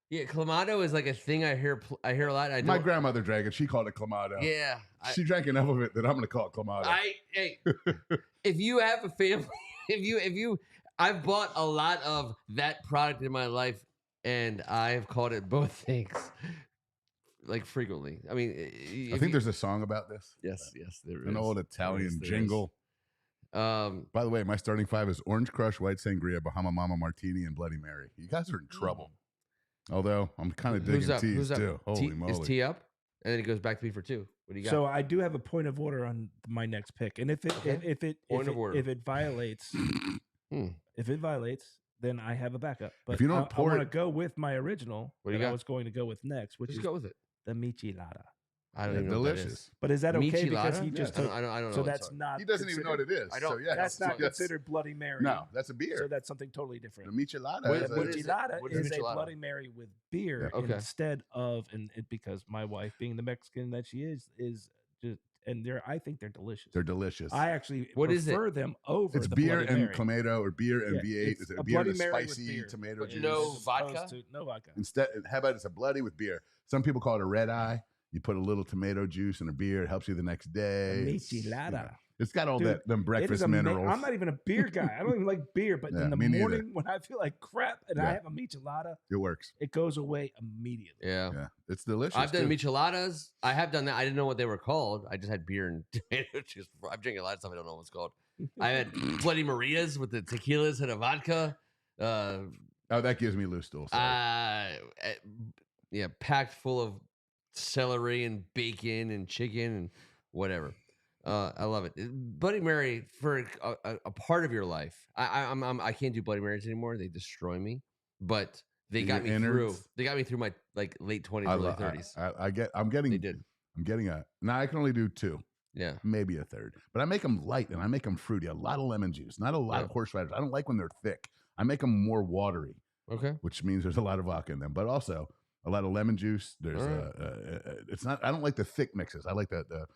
Yeah, clamato is like a thing I hear a lot. I My don't. grandmother drank it. She called it clamato. Yeah, She drank enough of it that I'm going to call it clamato. hey, if you have a family, if you, I've bought a lot of that product in my life, and I've called it both things, like frequently. I mean, I think there's a song about this. yes, there is An old Italian there is. jingle. Is. By the way, my starting 5 is Orange Crush, White Sangria, Bahama Mama Martini, and Bloody Mary. You guys are in trouble. Although I'm kind of digging Who's teas up? too. Holy T, moly. Is T up? And then it goes back to me for 2. What do you got? So I do have a point of order on my next pick, and if it Okay. Point of order. if it violates, then I have a backup. But If you don't I pour want to it- go with my original What do you that I got? was going to go with next, which Just is go with it. the michelada. I don't Yeah, even know what that is. delicious. But is that okay? Because Michelada? he just I took. don't know. So what that's it's not. He doesn't even know what it is. I don't- So, yeah, That's not yes. considered Bloody Mary. No, that's a beer. So that's something totally the different. michelada. What- is The a- what is it? michelada What is is a michelada? Bloody Mary with beer Yeah. Okay. instead of, and it, because my wife, being the Mexican that she is just, and I think they're delicious. They're delicious. I actually What is it? prefer them over It's the beer Bloody and Mary. clamato or beer and Yeah, V8. it's Is it a a beer and a Bloody Mary with spicy beer. tomato But juice? no As vodka? opposed to no vodka. Instead, how about it's a bloody with beer? Some people call it a red eye. You put a little tomato juice in a beer. It helps you the next day. Michelada. It's got all Dude, that them It is breakfast amazing. minerals. I'm not even a beer guy. I don't even like beer, but Yeah, in the me neither. morning when I feel like crap and I Yeah. have a michelada, It works. it goes away immediately. Yeah. Yeah, it's delicious. I've done too. micheladas. I have done that. I didn't know what they were called. I just had beer and tomato juice before. I'm drinking a lot of stuff I don't know what it's called. I had Bloody Marias with the tequilas and a vodka. Oh, that gives me loose stool. Sorry. Yeah, packed full of celery and bacon and chicken and whatever. I love it. Bloody Mary for a part of your life. I can't do Bloody Marys anymore. They destroy me. But they In got your me through. innards? They got me through my like late 20s, I early lo- 30s. I'm getting. They did. I'm getting a. Now I can only do 2, Yeah. maybe a third, but I make them light and I make them fruity. A lot of lemon juice, not a lot Yeah. of horseradish. I don't like when they're thick. I make them more watery, Okay. which means there's a lot of vodka in them, but also a lot of lemon juice. There's All it's not. I don't like the thick mixes. I like the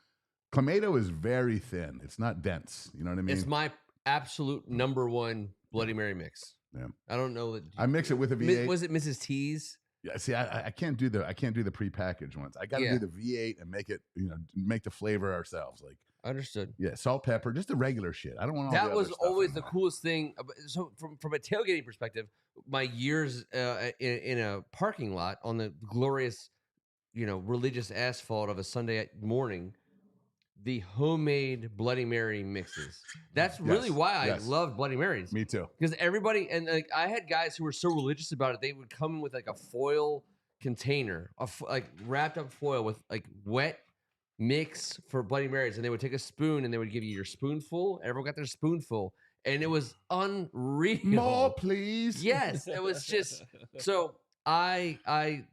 clamato is very thin. It's not dense. You know what I mean? It's my absolute number one Bloody Mary mix. Yeah. I don't know. I mix it with a V8. Was it Mrs. T's? Yeah, see, I can't do the prepackaged ones. I got to do the V8 and make it, make the flavor ourselves. Like, understood. Yeah, salt, pepper, just the regular shit. I don't want all that the was other stuff always in the there. coolest thing. So from a tailgating perspective, my years in a parking lot on the glorious, religious asphalt of a Sunday morning, the homemade Bloody Mary mixes. That's really why I love Bloody Marys. Me too. Because everybody, and like I had guys who were so religious about it, they would come in with like a foil container, like wrapped up foil with like wet mix for Bloody Marys, and they would take a spoon and they would give you your spoonful. Everyone got their spoonful, and it was unreal. More, please. Yes, it was just so. It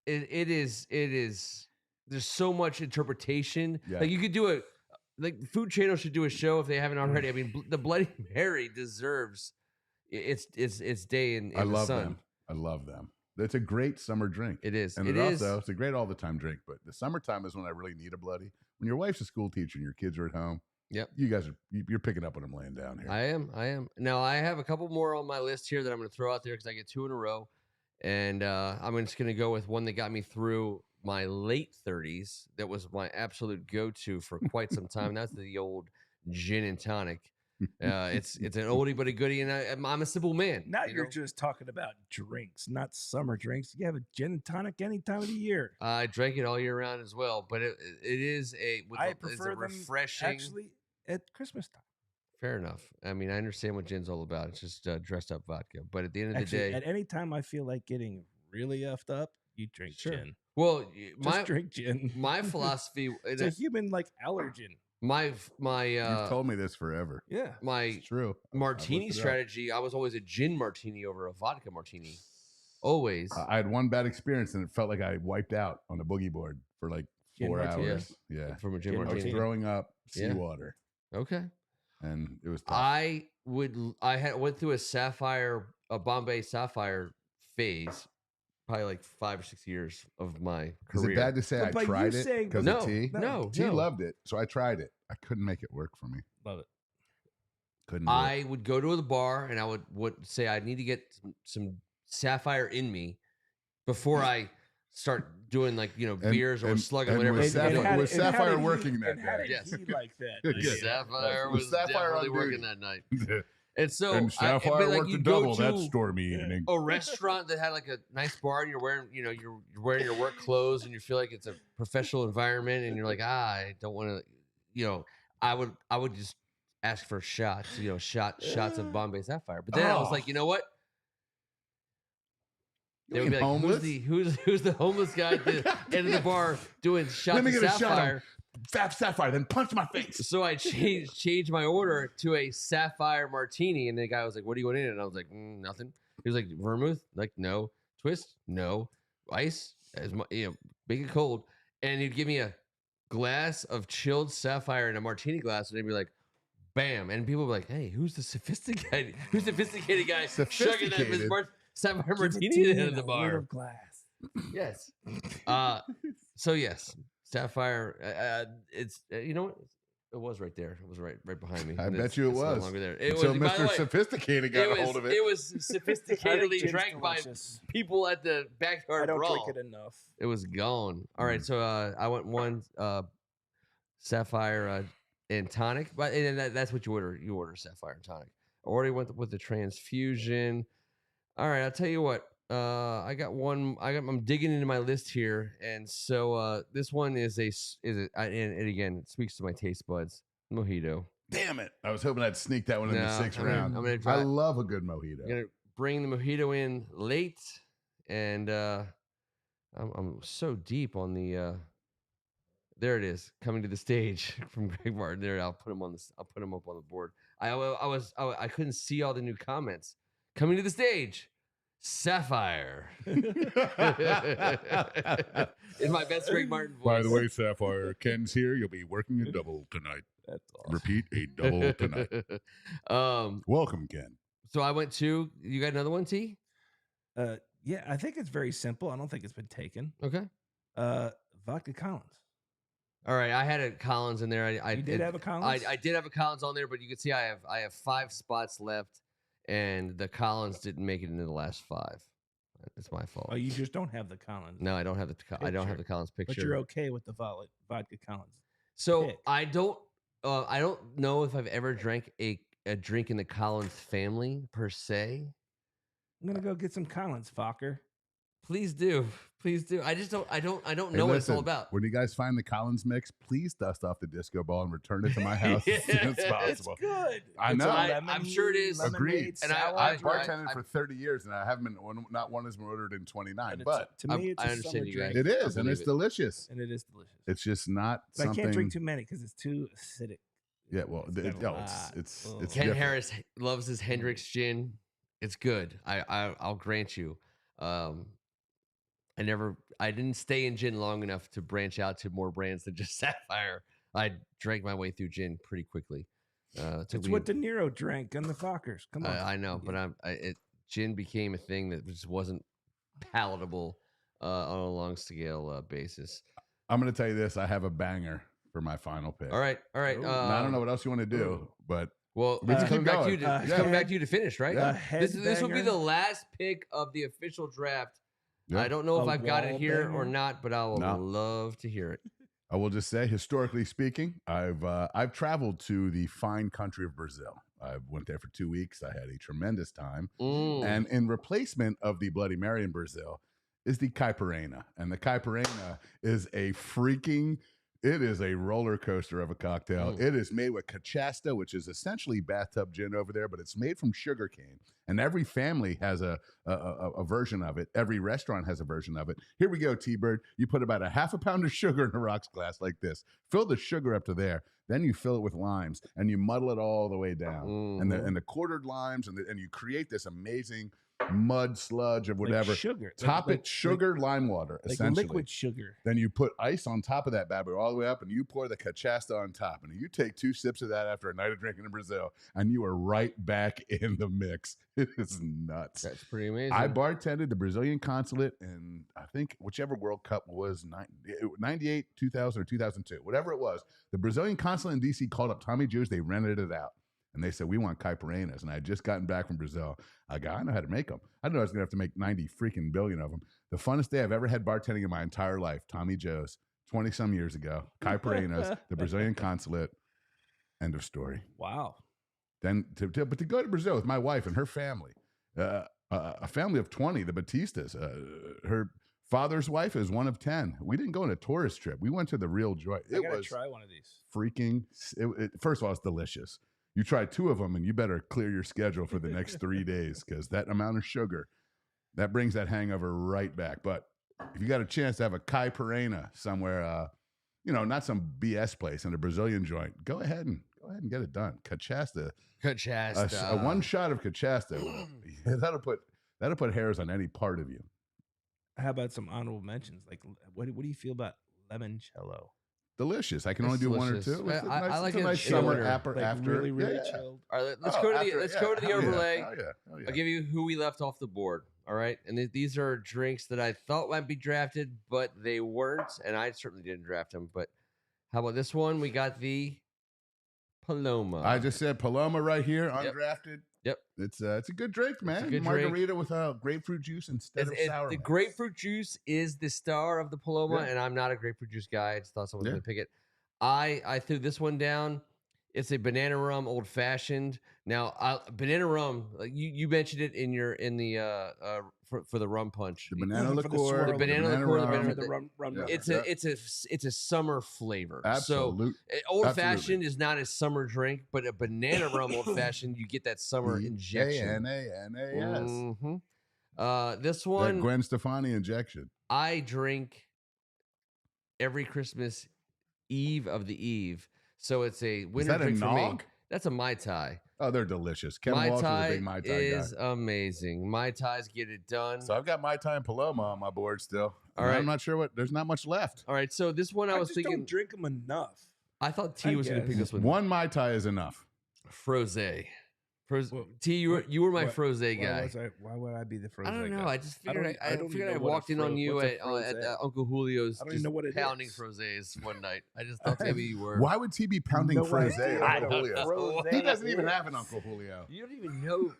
is. There's so much interpretation. Yeah. Like you could do like Food Channel should do a show if they haven't already. I mean, the Bloody Mary deserves its day in the sun. I love them. It's a great summer drink. It is. And it's a great all the time drink. But the summertime is when I really need a bloody. When your wife's a school teacher and your kids are at home. Yep. You guys you're picking up when I'm laying down here. I am. Now I have a couple more on my list here that I'm going to throw out there because I get 2 in a row, and I'm just going to go with one that got me through my late 30s. That was my absolute go-to for quite some time. That's the old gin and tonic. It's an oldie but a goodie, and I'm a simple man. Now you're just talking about drinks, not summer drinks. You have a gin and tonic any time of the year. I drank it all year round as well, but it is I prefer them refreshing. Actually, at Christmas time. Fair enough. I mean, I understand what gin's all about. It's just dressed up vodka. But at the end of the day, at any time I feel like getting really effed up, you drink gin. Well, just drink gin. My philosophy, it's a human like allergen. You've told me this forever. Yeah, it's true. Martini strategy. I was always a gin martini over a vodka martini. Always. I had one bad experience, and it felt like I wiped out on a boogie board for like 4 hours. Yeah, from a gin martini. I was throwing up seawater. Okay, and it was tough. I went through a Bombay Sapphire phase. Probably like 5 or 6 years of my career. Is it bad to say I tried it because of T? No. T loved it, so I tried it. I couldn't make it work for me. Love it. Couldn't. I would go to the bar and I would say I need to get some Sapphire in me before I start doing like beers or slugging whatever. Was Sapphire working that day? Yes, like that. Sapphire was definitely working that night. And so, Sapphire worked a double that stormy evening. A restaurant that had like a nice bar, and you're wearing, you're wearing your work clothes, and you feel like it's a professional environment, and you're like, I don't want to, I would just ask for shots, shots of Bombay Sapphire. But then I was like, you know what? They would be like, who's the homeless guy at the end of the bar doing shots of Sapphire? Sapphire, then punch my face. So I changed my order to a Sapphire martini, and the guy was like, "What do you want in it?" And I was like, "Nothing." He was like, "Vermouth?" Like, no. Twist? No. Ice? Make it cold. And he'd give me a glass of chilled Sapphire in a martini glass, and they'd be like, "Bam!" And people would be like, "Hey, who's the sophisticated guy shugging that Sapphire martini in the bar?" Glass. Yes. So yes. Sapphire, it's you know what? It was right there. It was right behind me. I bet you it was. No longer there. It so was, Mr. Sophisticated got a hold of it. It was sophisticatedly drank by people at the backyard I don't brawl. drink it enough. It was gone. All right, so I went one Sapphire and tonic, but that's what you order. You order Sapphire and tonic. I already went with the transfusion. All right, I'll tell you what. I'm digging into my list here, and so this one and again, it speaks to my taste buds. Mojito. Damn it! I was hoping I'd sneak that one in the 6th round. I love a good mojito. I'm gonna bring the mojito in late, and I'm so deep on the. There it is, coming to the stage from Greg Martin. There, I'll put him up on the board. I couldn't see all the new comments coming to the stage. Sapphire. In my best Greg Martin voice. By the way, Sapphire, Ken's here. You'll be working a double tonight. That's awesome. Repeat, a double tonight. Welcome, Ken. So I went to, you got another one, T? Yeah, I think it's very simple. I don't think it's been taken. Okay. Vodka Collins. All right, I had a Collins in there. You did have a Collins? I did have a Collins on there, but you can see I have 5 spots left. and the Collins didn't make it into the last 5. It's my fault. Oh, you just don't have the Collins. No, I don't have the Collins picture. But you're okay with the vodka Collins. So pick. I don't know if I've ever drank a drink in the Collins family per se. I'm gonna go get some Collins, Fokker. Please do. I just don't know Hey, what it's all listen, about. When you guys find the Collins mix, please dust off the disco ball and return it to my house as soon as It's possible. good. I It's know. a I'm sure it is. Agreed. And I've I- bartended for 30 years, and I haven't been not one has been ordered in 29. But But to me, it's I a understand summer you guys. drink, it is, and believe it's it. delicious. and it is delicious. It's just not But something. I can't drink too many because it's too acidic. Yeah, well, It's got a lot. it's Ugh. it's Ken different. Harris loves his Hendrix gin. It's good. I'll grant you. I didn't stay in gin long enough to branch out to more brands than just Sapphire. I drank my way through gin pretty quickly. It's what De Niro drank on the Fockers. Come on. I know, but gin became a thing that just wasn't palatable on a long scale basis. I'm going to tell you this: I have a banger for my final pick. All right. Ooh. Now, I don't know what else you want to do, but Well, We it's can coming keep back to you. going. It's Yeah. coming back to you to finish, right? Yeah. This will be headbanger, the last pick of the official draft. Yeah. I don't know if A I've got it wall here or banger? not, but I will No. love to hear it. I will just say, historically speaking, I've traveled to the fine country of Brazil. I went there for 2 weeks. I had a tremendous time. Mm. And in replacement of the Bloody Mary in Brazil is the Caipirinha. And the Caipirinha is it is a roller coaster of a cocktail. Mm. It is made with cachaça, which is essentially bathtub gin over there, but it's made from sugarcane. And every family has a version of it. Every restaurant has a version of it. Here we go, T-Bird. You put about a half a pound of sugar in a rocks glass like this. Fill the sugar up to there. Then you fill it with limes and you muddle it all the way down. Mhm. And the quartered limes and you create this amazing mud sludge of Like whatever. sugar. Top like, it sugar, lime water, like essentially. liquid sugar. Then you put ice on top of that bad boy all the way up, and you pour the cachaça on top. And you take 2 sips of that after a night of drinking in Brazil, and you are right back in the mix. It is nuts. That's pretty amazing. I bartended the Brazilian consulate in, I think, whichever World Cup was, 98, 2000, or 2002, whatever it was. The Brazilian consulate in D.C. called up Tommy Jews. They rented it out. And they said, we want Caipirinhas. And I had just gotten back from Brazil. I know how to make them. I didn't know I was going to have to make 90 freaking billion of them. The funnest day I've ever had bartending in my entire life, Tommy Joe's, 20-some years ago. Caipirinhas, the Brazilian consulate, end of story. Wow. Then, but to go to Brazil with my wife and her family, a family of 20, the Batistas, her father's wife is one of 10. We didn't go on a tourist trip. We went to the real joy. I It gotta was try one of these. freaking, first of all, it's delicious. You try 2 of them and you better clear your schedule for the next 3 days because that amount of sugar, that brings that hangover right back. But if you got a chance to have a Caipirinha somewhere, not some BS place in a Brazilian joint, go ahead and get it done. Cachaça. A one shot of cachaça, that'll put hairs on any part of you. How about some honorable mentions? Like, what do you feel about limoncello? Delicious. I can It's only do 1 or delicious. 2. It's I like a it nice in order. summer after. Like really, really chilled. All right, let's go to the overlay. Oh yeah. I'll give you who we left off the board. All right. And these are drinks that I thought might be drafted, but they weren't. And I certainly didn't draft them. But how about this one? We got the Paloma. I just said Paloma right here, undrafted. Yep. It's a good drink, man. a good Margarita with grapefruit juice instead of sour. The mix. grapefruit juice is the star of the Paloma, Yeah. and I'm not a grapefruit juice guy. I just thought someone was Yeah. going to pick it. I threw this one down. It's a banana rum old fashioned. Now, banana rum, you mentioned it for the rum punch. The banana For the liqueur, swirl. The banana liqueur, the rum. banana- The rum Yeah. It's a summer flavor. Absolute. So old Absolutely. fashioned is not a summer drink, but a banana rum old fashioned, you get that summer injection. Bananas. This That one Gwen Stefani injection. I drink every Christmas Eve of the Eve. So it's a Is winter that a drink for me. nog? That's a Mai Tai. Oh, they're delicious. Kevin Mai Walsh is a Tai big Mai Tai is guy. amazing. Mai Tais get it done. So I've got Mai Tai and Paloma on my board still. All And right. I'm not sure there's not much left. All right, so this one I was just thinking. don't drink them enough. I thought T I was going to pick guess. this one. One Mai Tai is enough. Frosé. T, you were my froze guy. Why would I be the froze? I don't know. Guy? I just figured I know walked in on you at what's a Uncle Julio's I don't just even know what it pounding is. frozes one night. I just thought maybe you were. Why would T be pounding No froze idea at what Uncle a Julio's? frose He doesn't even is. have an Uncle Julio. You don't even know.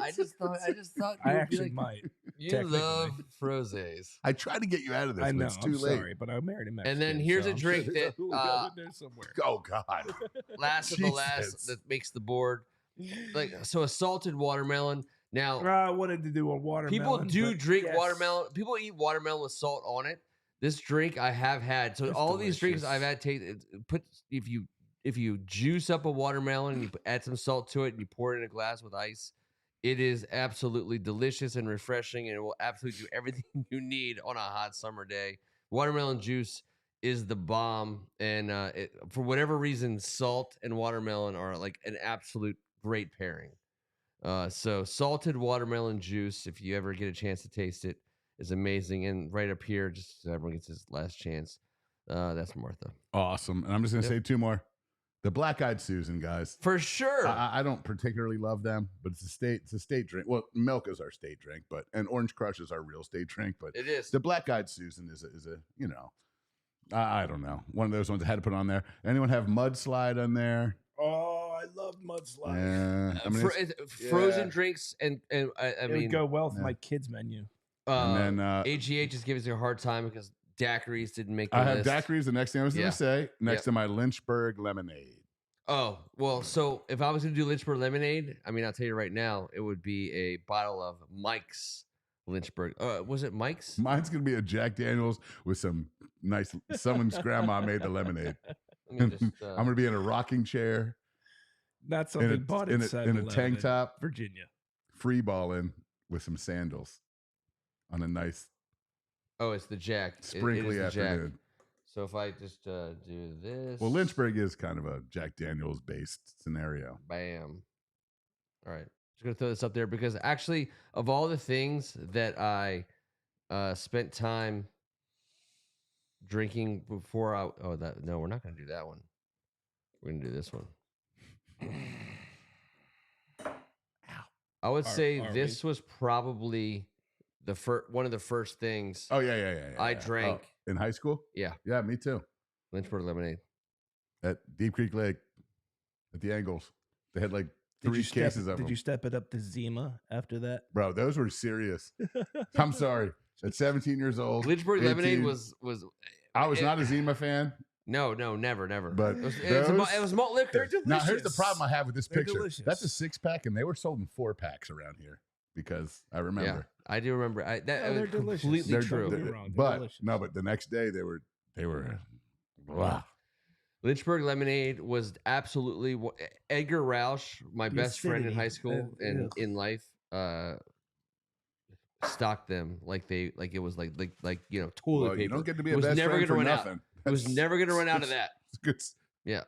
I just thought I you would be actually like, might. you technically. love frozes. I tried to get you out of this, I but know. it's too I'm late. sorry, but I married a Mexican. And then here's so a I'm drink sure there's that, a Julio in there somewhere. Oh God! last of the last Jesus. that makes the board. Like so, a salted watermelon. Now, I wanted to do a watermelon. people do but drink yes. watermelon. People eat watermelon with salt on it. This drink I have had. So It's all these drinks delicious. I've had. Put if you juice up a watermelon and you add some salt to it and you pour it in a glass with ice, it is absolutely delicious and refreshing, and it will absolutely do everything you need on a hot summer day. Watermelon juice is the bomb, and for whatever reason, salt and watermelon are like an absolute great pairing. So salted watermelon juice, if you ever get a chance to taste it, is amazing. And right up here, just so everyone gets his last chance. That's Martha. Awesome. And I'm just gonna say two more. The Black Eyed Susan, guys. For sure. I don't particularly love them, but it's a state drink. Well, milk is our state drink, and Orange Crush is our real state drink. But it is. the Black Eyed Susan is a I don't know, one of those ones I had to put on there. Anyone have Mudslide on there? Oh, I love mudslide. Yeah, I mean, frozen drinks, and I It mean, would go well with yeah. my kids menu. and then AGH is giving us a hard time because daiquiris didn't make the I have list. daiquiris. The next thing I was going Yeah. to say, next Yep. to my Lynchburg lemonade. Oh, well, so if I was going to do Lynchburg lemonade, I mean, I'll tell you right now, it would be a bottle of Mike's Lynchburg. Was it Mike's? Mine's going to be a Jack Daniels with some nice, someone's grandma made the lemonade. Let me just, I'm going to be in a rocking chair, Not something bought in inside a tank top, Virginia. free balling with some sandals on a nice oh, it's the Jack. It sprinkly is the Jack. afternoon. So if I just do this. Well, Lynchburg is kind of a Jack Daniels based scenario. Bam. All right. Just going to throw this up there because actually, of all the things that I spent time drinking before I. Oh, no, we're not going to do that one. We're going to do this one. I would say this was probably one of the first things Oh yeah. I drank. Oh, in high school. Yeah, Yeah, me too. Lynchburg lemonade. At Deep Creek Lake, at the Angles, they had like Did 3 you step, cases of Did them. you step it up to Zima after that? Bro, those were serious. I'm sorry. At 17 years old, Lynchburg lemonade 18, was. I was not a Zima fan, No, never. but It was malt liquor. now here's the problem I have with this They're picture. delicious. That's a 6-pack, and they were sold in 4-packs around here because I remember. Yeah, I do remember. That they're was delicious. completely They're true. Don't get me wrong, they're But delicious. no, but the next day they were wow. Lynchburg lemonade was absolutely Edgar Roush, my The best friend in acidity. high school and Ugh. in life, stocked them like it was like toilet Well, paper. you don't get to be It a was best never friend gonna for run out. nothing. It was never going to run out of that. It's good. Yeah,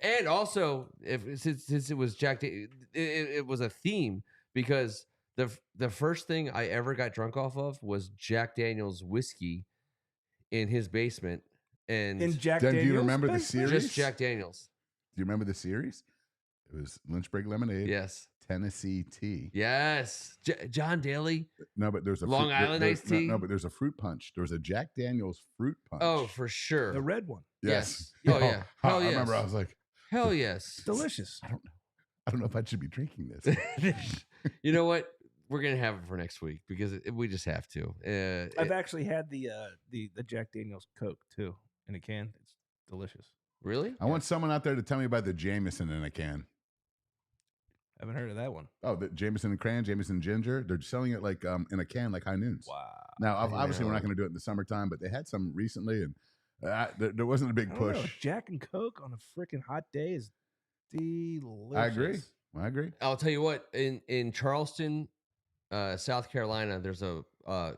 and also since it was Jack, it was a theme because the first thing I ever got drunk off of was Jack Daniel's whiskey in his basement, and In Jack Then do you Daniel's remember the basement? series? just Jack Daniels. Do you remember the series? It was Lynchburg Lemonade, Yes, Tennessee Tea. yes, John Daly. No, but there's a Long Island iced tea? No, but there's a fruit punch. There was a Jack Daniel's fruit punch. Oh, for sure. The red one. yes. yes. Oh, yeah. Hell I remember. yes. I was like, Hell yes. Delicious. I don't know if I should be drinking this. You know what? We're gonna have it for next week because we just have to. I've actually had the Jack Daniel's Coke too in a can. It's delicious. Really? I want someone out there to tell me about the Jameson in a can. Haven't heard of that one. Oh, the Jameson and Cran, Jameson Ginger. They're selling it like in a can, like High Noons. Wow. Now, obviously, we're know. not going to do it in the summertime, but they had some recently, and there wasn't a big I don't know. push. Jack and Coke on a freaking hot day is delicious. I agree. I'll tell you what. In Charleston, South Carolina, there's a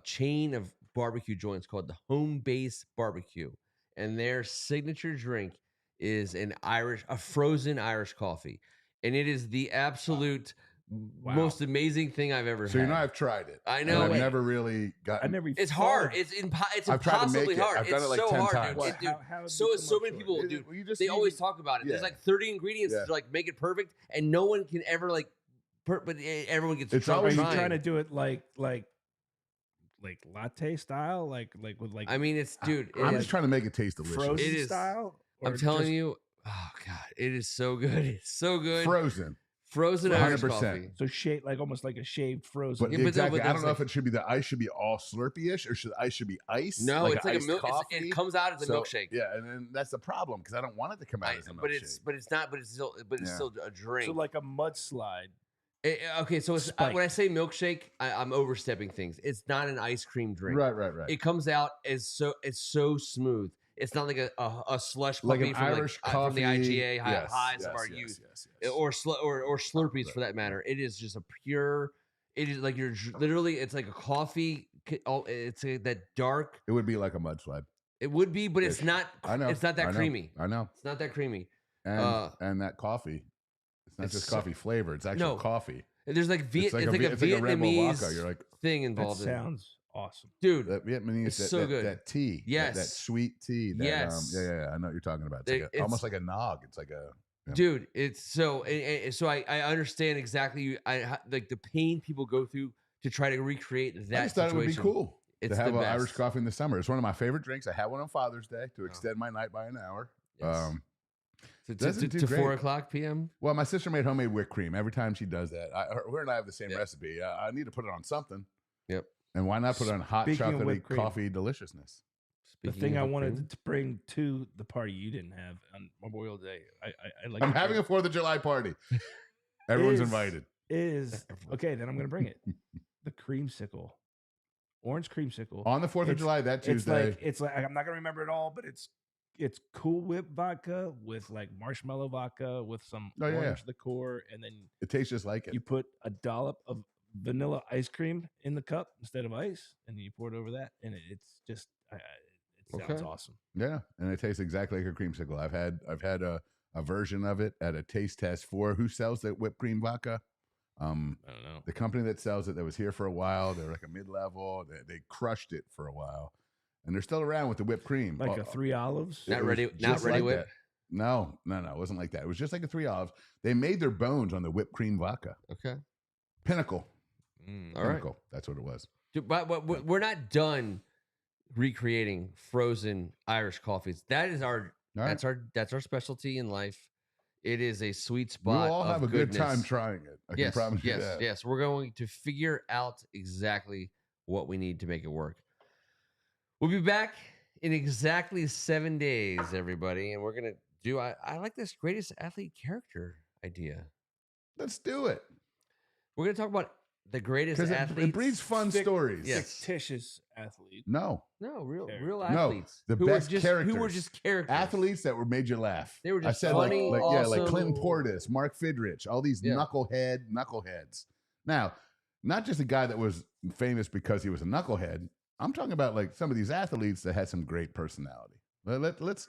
chain of barbecue joints called the Home Base Barbecue, and their signature drink is a frozen Irish coffee, and it is the absolute most amazing thing I've ever had. So I've tried it. I and know. I've never really gotten. It's hard. It's I've tried to make impossibly it. hard. I've done it's it like so 10 hard, times. dude. Dude, How did so you is come so up many short? people, dude. You just They need- always talk about it. Yeah. There's like 30 ingredients Yeah. to like make it perfect, and no one can ever like but everyone gets It's drunk always- Are you trying. trying to do it like latte style, like with like I mean, it's dude. I'm it just is- trying to make it taste delicious. frozen It is- style? Or I'm telling just you, oh god, it is so good. It's so good. Frozen. Frozen Irish 100%. coffee. So shade, like almost like a shaved frozen. But Yeah, but exactly, I there's don't know like- if it should be the ice should be all Slurpee-ish or should the ice should be ice. No, it's like a iced milk. coffee. It comes out as a So, milkshake. Yeah, and then that's the problem because I don't want it to come out as a milkshake. but it's not. But it's still a drink. So like a mudslide. Okay, so it's, Spike. when I say milkshake, I'm overstepping things. It's not an ice cream drink. right. It comes out as it's so smooth. It's not like a slush Like puppy an from Irish from the coffee. IGA Yes, highs of yes, our yes, youth, yes. or Slurpees for that matter. It is just a pure. It is like literally. It's like a coffee. It's that dark. It would be like a mudslide. It would be, but it's not. I know. It's not that I know, creamy. I know. It's not that creamy. And that coffee. It's not it's just so- coffee flavor. It's actual No. coffee. There's like It's like a Red Bull Vietnamese vodka. You're like thing That involved in it. sounds awesome. Dude. that Vietnamese. It's that, so that, good. That tea. That Yes. sweet tea. That, Yes. Yeah. I know what you're talking about. They- It's almost like a nog. It's like a. Yeah. Dude, it's so so I understand exactly like the pain people go through to try to recreate that I just thought situation. it would be cool It's to have the an Irish best. coffee in the summer. It's one of my favorite drinks. I had one on Father's Day to extend my night by an hour. Yes. To doesn't do 4 great. p.m. Well, my sister made homemade whipped cream. Every time she does that, her and I have the same recipe. I need to put it on something. Yep. And why not put it on hot Speaking of chocolatey whipped cream. coffee deliciousness? The Speaking thing I of wanted cream, to bring to the party you didn't have on Memorial Day. I like. I'm having a 4th of July party. Everyone's Is- invited. Is okay. Then I'm gonna bring it. The creamsicle, orange creamsicle. On the 4th of It's- July, that Tuesday. It's like I'm not gonna remember it all, but it's Cool Whip vodka with like marshmallow vodka with some Oh, yeah, orange liqueur, and then It tastes just like it. you put a dollop of vanilla ice cream in the cup instead of ice, and you pour it over that, and it's just it sounds Okay. awesome. Yeah, and it tastes exactly like a creamsicle. I've had a version of it at a taste test for who sells that whipped cream vodka. I don't know. The company that sells it that was here for a while. They're like a mid-level. They crushed it for a while, and they're still around with the whipped cream. Like a 3 olives. It Not was ready just like whip? that. No, it wasn't like that. It was just like a 3 olives. They made their bones on the whipped cream vodka. Okay. Pinnacle. All right. Pinnacle. That's what it was. Dude, but we're not done recreating frozen Irish coffees. That is our All right. that's our specialty in life. It is a sweet We'll spot. all of have a good time goodness. trying it. I can Yes, promise you yes, that. yes. We're going to figure out exactly what we need to make it work. We'll be back in exactly 7 days, everybody, and we're gonna do. I like this greatest athlete character idea. Let's do it. We're gonna talk about the greatest Because athletes. it breeds fun stories. Yes. Fictitious athlete. No. No, real No, athletes. the who best were characters. just characters. Athletes that made you laugh. They were just I said funny, like awesome. Clinton Portis, Mark Fidrich, all these Yeah. knuckleheads. Now, not just a guy that was famous because he was a knucklehead. I'm talking about like some of these athletes that had some great personality. Let's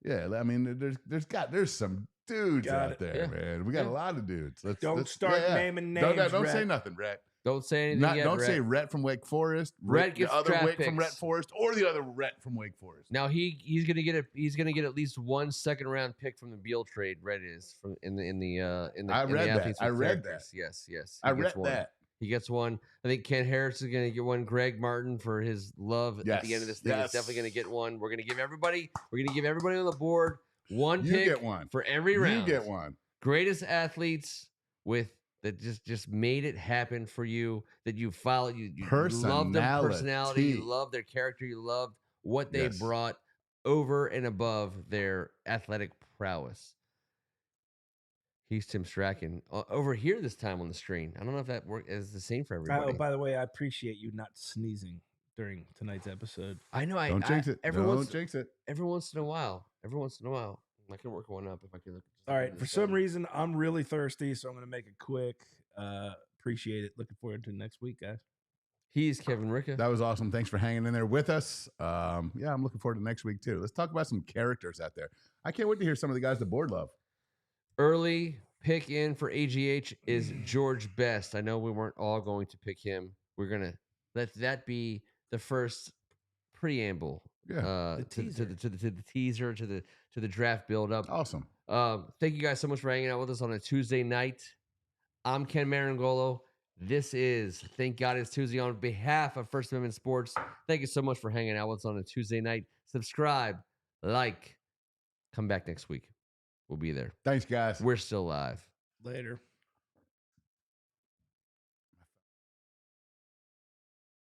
I mean, there's some dudes Got out it. there, Yeah. man. We got Yeah. a lot of dudes. Don't start naming names. Don't say Rhett. nothing, Rhett. Don't say anything yet, Don't Rhett. say Rhett from Wake Forest. Rhett the gets other draft Wake from picks. Rhett Forest, or the other Rhett from Wake Forest. Now he's gonna get at least 1 second round pick from the Beal trade. Red is from in the I in the read that. athletes I with read characters. Yes. He I gets read one. that. He gets one. I think Ken Harris is gonna get one. Greg Martin for his love at the end of this thing is definitely gonna get one. We're gonna give everybody on the board one You pick get one. for every round. You get one. Greatest athletes that just made it happen for you, that you followed, you love their personality, you Personality. love their character, you loved what they Yes. brought over and above their athletic prowess. He's Tim Strachan over here this time on the screen. I don't know if that is the same for everybody. Oh, by the way, I appreciate you not sneezing during tonight's episode. I know. Don't jinx it. Every Don't once, jinx it. every once in a while. I can work one up if I can look. All right. For some reason, I'm really thirsty, so I'm going to make it quick. Appreciate it. Looking forward to next week, guys. He's Kevin Ricka. That was awesome. Thanks for hanging in there with us. I'm looking forward to next week too. Let's talk about some characters out there. I can't wait to hear some of the guys the board love. Early pick in for AGH is George Best. I know we weren't all going to pick him. We're gonna let that be the first preamble. Yeah. To the teaser, to the draft build up. Awesome. Thank you guys so much for hanging out with us on a Tuesday night. I'm Ken Marangolo. This is Thank God It's Tuesday on behalf of First Amendment Sports. Thank you so much for hanging out with us on a Tuesday night. Subscribe, like, come back next week. We'll be there. Thanks, guys. We're still live. Later.